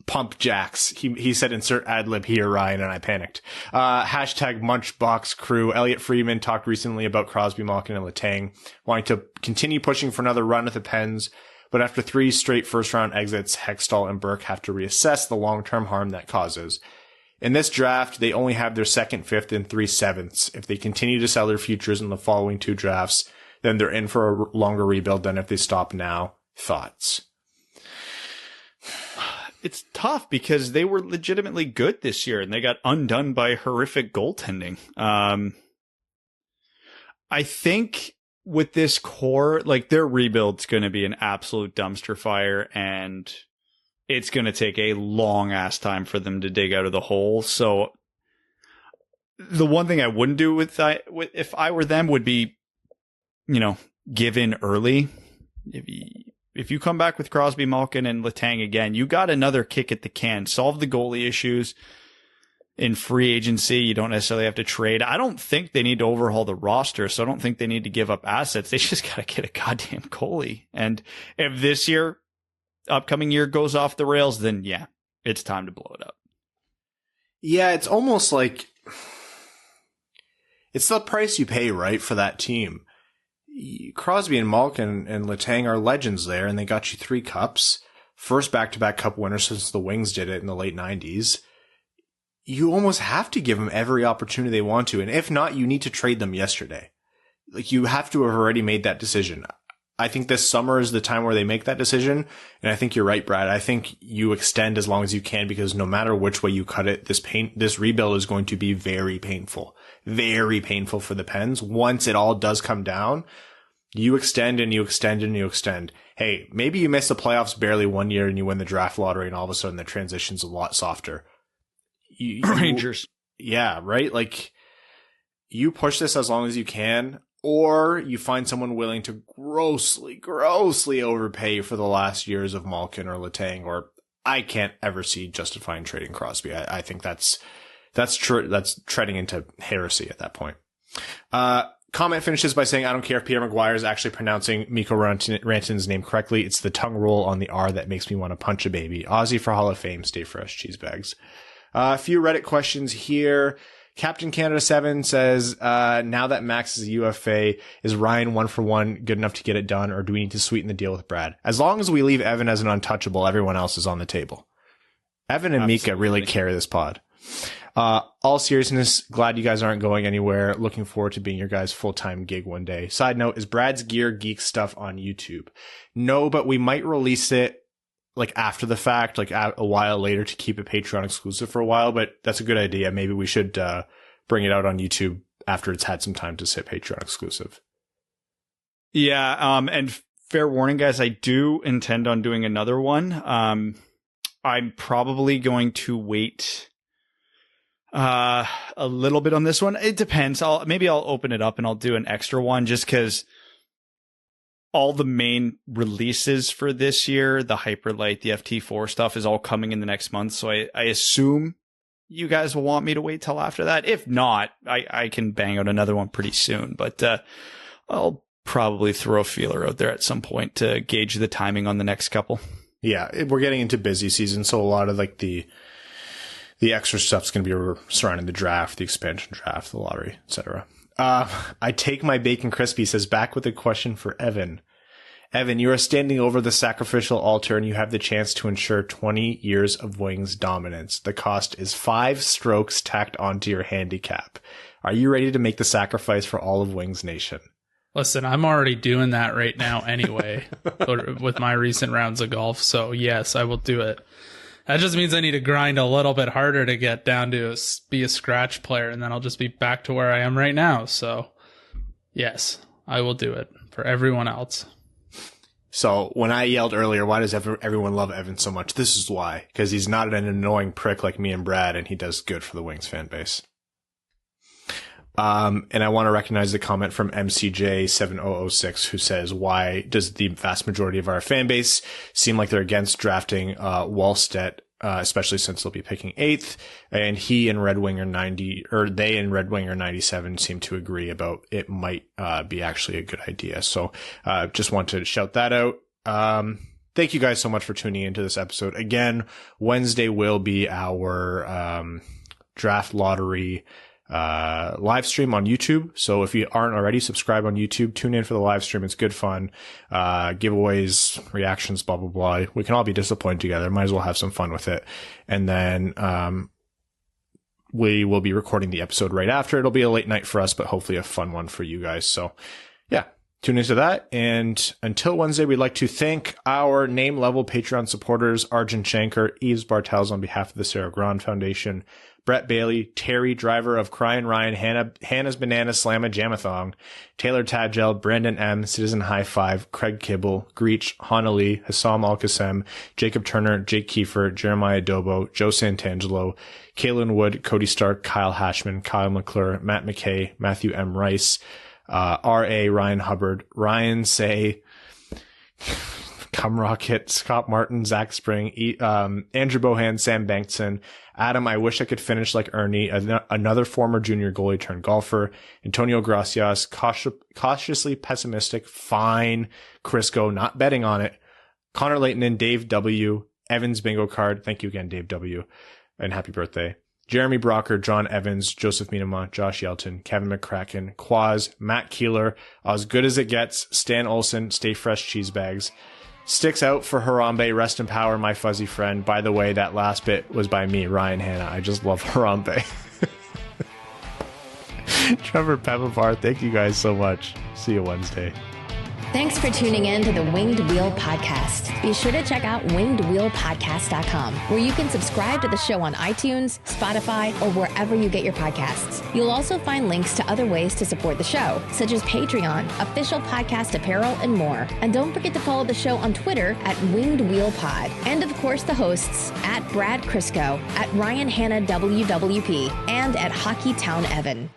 pump jacks. He said insert ad lib here, Ryan, and I panicked. Hashtag Munchbox crew. Elliot Friedman talked recently about Crosby, Malkin, and Letang wanting to continue pushing for another run at the Pens, but after 3 straight first-round exits, Hextall and Burke have to reassess the long-term harm that causes. In this draft, they only have their 2nd, 5th, and 3 7ths. If they continue to sell their futures in the following 2 drafts, then they're in for a longer rebuild than if they stop now. Thoughts? It's tough because they were legitimately good this year and they got undone by horrific goaltending. I think with this core, like their rebuild's going to be an absolute dumpster fire, and it's going to take a long ass time for them to dig out of the hole. So the one thing I wouldn't do if I were them would be, give in early. If you come back with Crosby, Malkin, and Letang again, you got another kick at the can. Solve the goalie issues in free agency. You don't necessarily have to trade. I don't think they need to overhaul the roster, so I don't think they need to give up assets. They just got to get a goddamn goalie. And if this upcoming year goes off the rails, then yeah, it's time to blow it up. Yeah, it's almost like it's the price you pay, right, for that team. Crosby and Malkin and Letang are legends there, and they got you 3 cups. First back-to-back cup winner since the Wings did it in the late 90s. You almost have to give them every opportunity they want to, and if not, you need to trade them yesterday. Like, you have to have already made that decision. I think this summer is the time where they make that decision, and I think you're right, Brad. I think you extend as long as you can, because no matter which way you cut it, this rebuild is going to be very painful for the Pens. Once it all does come down, you extend and you extend and you extend. Hey, maybe you miss the playoffs barely one year and you win the draft lottery, and all of a sudden the transition's a lot softer. Rangers. Yeah, right? Like, you push this as long as you can, or you find someone willing to grossly overpay for the last years of Malkin or Letang, or I can't ever see justifying trading Crosby. I think that's treading into heresy at that point. Comment finishes by saying, I don't care if Peter McGuire is actually pronouncing Mikko Rantanen's name correctly. It's the tongue roll on the R that makes me want to punch a baby. Aussie for Hall of Fame. Stay fresh, cheese bags. A few Reddit questions here. Captain Canada 7 says, now that Max is a UFA, is Ryan 1-for-1 good enough to get it done, or do we need to sweeten the deal with Brad? As long as we leave Evan as an untouchable, everyone else is on the table. Evan and Absolutely. Mika really carry this pod. All seriousness, glad you guys aren't going anywhere. Looking forward to being your guys' full-time gig one day. Side note, is Brad's Gear Geek stuff on YouTube? No, but we might release it like after the fact, like a while later, to keep it Patreon exclusive for a while, but that's a good idea. Maybe we should bring it out on YouTube after it's had some time to sit Patreon exclusive. Yeah, and fair warning, guys, I do intend on doing another one. I'm probably going to wait a little bit on this one. It depends. Maybe I'll open it up and I'll do an extra one, just because all the main releases for this year, the Hyperlight, the FT4 stuff, is all coming in the next month. So I assume you guys will want me to wait till after that. If not, I can bang out another one pretty soon. But I'll probably throw a feeler out there at some point to gauge the timing on the next couple. Yeah, we're getting into busy season, so a lot of like the extra stuff's going to be surrounding the draft, the expansion draft, the lottery, etc. I take my bacon crispy says, back with a question for Evan. Evan, you are standing over the sacrificial altar and you have the chance to ensure 20 years of Wings dominance. The cost is 5 strokes tacked onto your handicap. Are you ready to make the sacrifice for all of Wings Nation? Listen, I'm already doing that right now anyway with my recent rounds of golf. So yes, I will do it. That just means I need to grind a little bit harder to get down to be a scratch player, and then I'll just be back to where I am right now. So yes, I will do it for everyone else. So when I yelled earlier, why does everyone love Evan so much? This is why. Because he's not an annoying prick like me and Brad, and he does good for the Wings fan base. And I want to recognize the comment from MCJ7006, who says, why does the vast majority of our fan base seem like they're against drafting Wallstedt, especially since they'll be picking 8th? And he and Red Wing are 90, or they and Red Wing are 97 seem to agree about it might be actually a good idea. So just want to shout that out. Thank you guys so much for tuning into this episode. Again, Wednesday will be our draft lottery live stream on YouTube. So if you aren't already subscribed on YouTube, tune in for the live stream. It's good fun. Giveaways, reactions, blah, blah, blah. We can all be disappointed together. Might as well have some fun with it. And then, we will be recording the episode right after. It'll be a late night for us, but hopefully a fun one for you guys. So yeah, Tune into that. And until Wednesday, we'd like to thank our name level Patreon supporters, Arjun Shankar, Yves Bartels on behalf of the Sarah Grand Foundation, Brett Bailey, Terry, driver of Crying Ryan, Hannah's Banana Slamma Jamathong, Taylor Tadgel, Brandon M, Citizen High Five, Craig Kibble, Greach, Hana Lee, Hassam Al-Qassem, Jacob Turner, Jake Kiefer, Jeremiah Dobo, Joe Santangelo, Kaylin Wood, Cody Stark, Kyle Hashman, Kyle McClure, Matt McKay, Matthew M. Rice, R.A. Ryan Hubbard, Ryan Say, Cum Rocket, Scott Martin, Zach Spring, Andrew Bohan, Sam Bankson, Adam, I wish I could finish like Ernie, another former junior goalie turned golfer, Antonio Gracias, cautiously pessimistic, fine, Crisco, not betting on it, Connor Layton and Dave W., Evans Bingo Card, thank you again, Dave W., and happy birthday. Jeremy Brocker, John Evans, Joseph Minama, Josh Yelton, Kevin McCracken, Quaz, Matt Keeler, As Good As It Gets, Stan Olson, Stay Fresh Cheese Bags. Sticks out for Harambe, rest in power, my fuzzy friend. By the way, that last bit was by me, Ryan Hanna. I just love Harambe. Trevor Pepapar, thank you guys so much. See you Wednesday. Thanks for tuning in to the Winged Wheel Podcast. Be sure to check out wingedwheelpodcast.com, where you can subscribe to the show on iTunes, Spotify, or wherever you get your podcasts. You'll also find links to other ways to support the show, such as Patreon, official podcast apparel, and more. And don't forget to follow the show on Twitter at Winged Wheel Pod. And of course, the hosts at Brad Crisco, at Ryan Hanna WWP, and at Hockey Town Evan.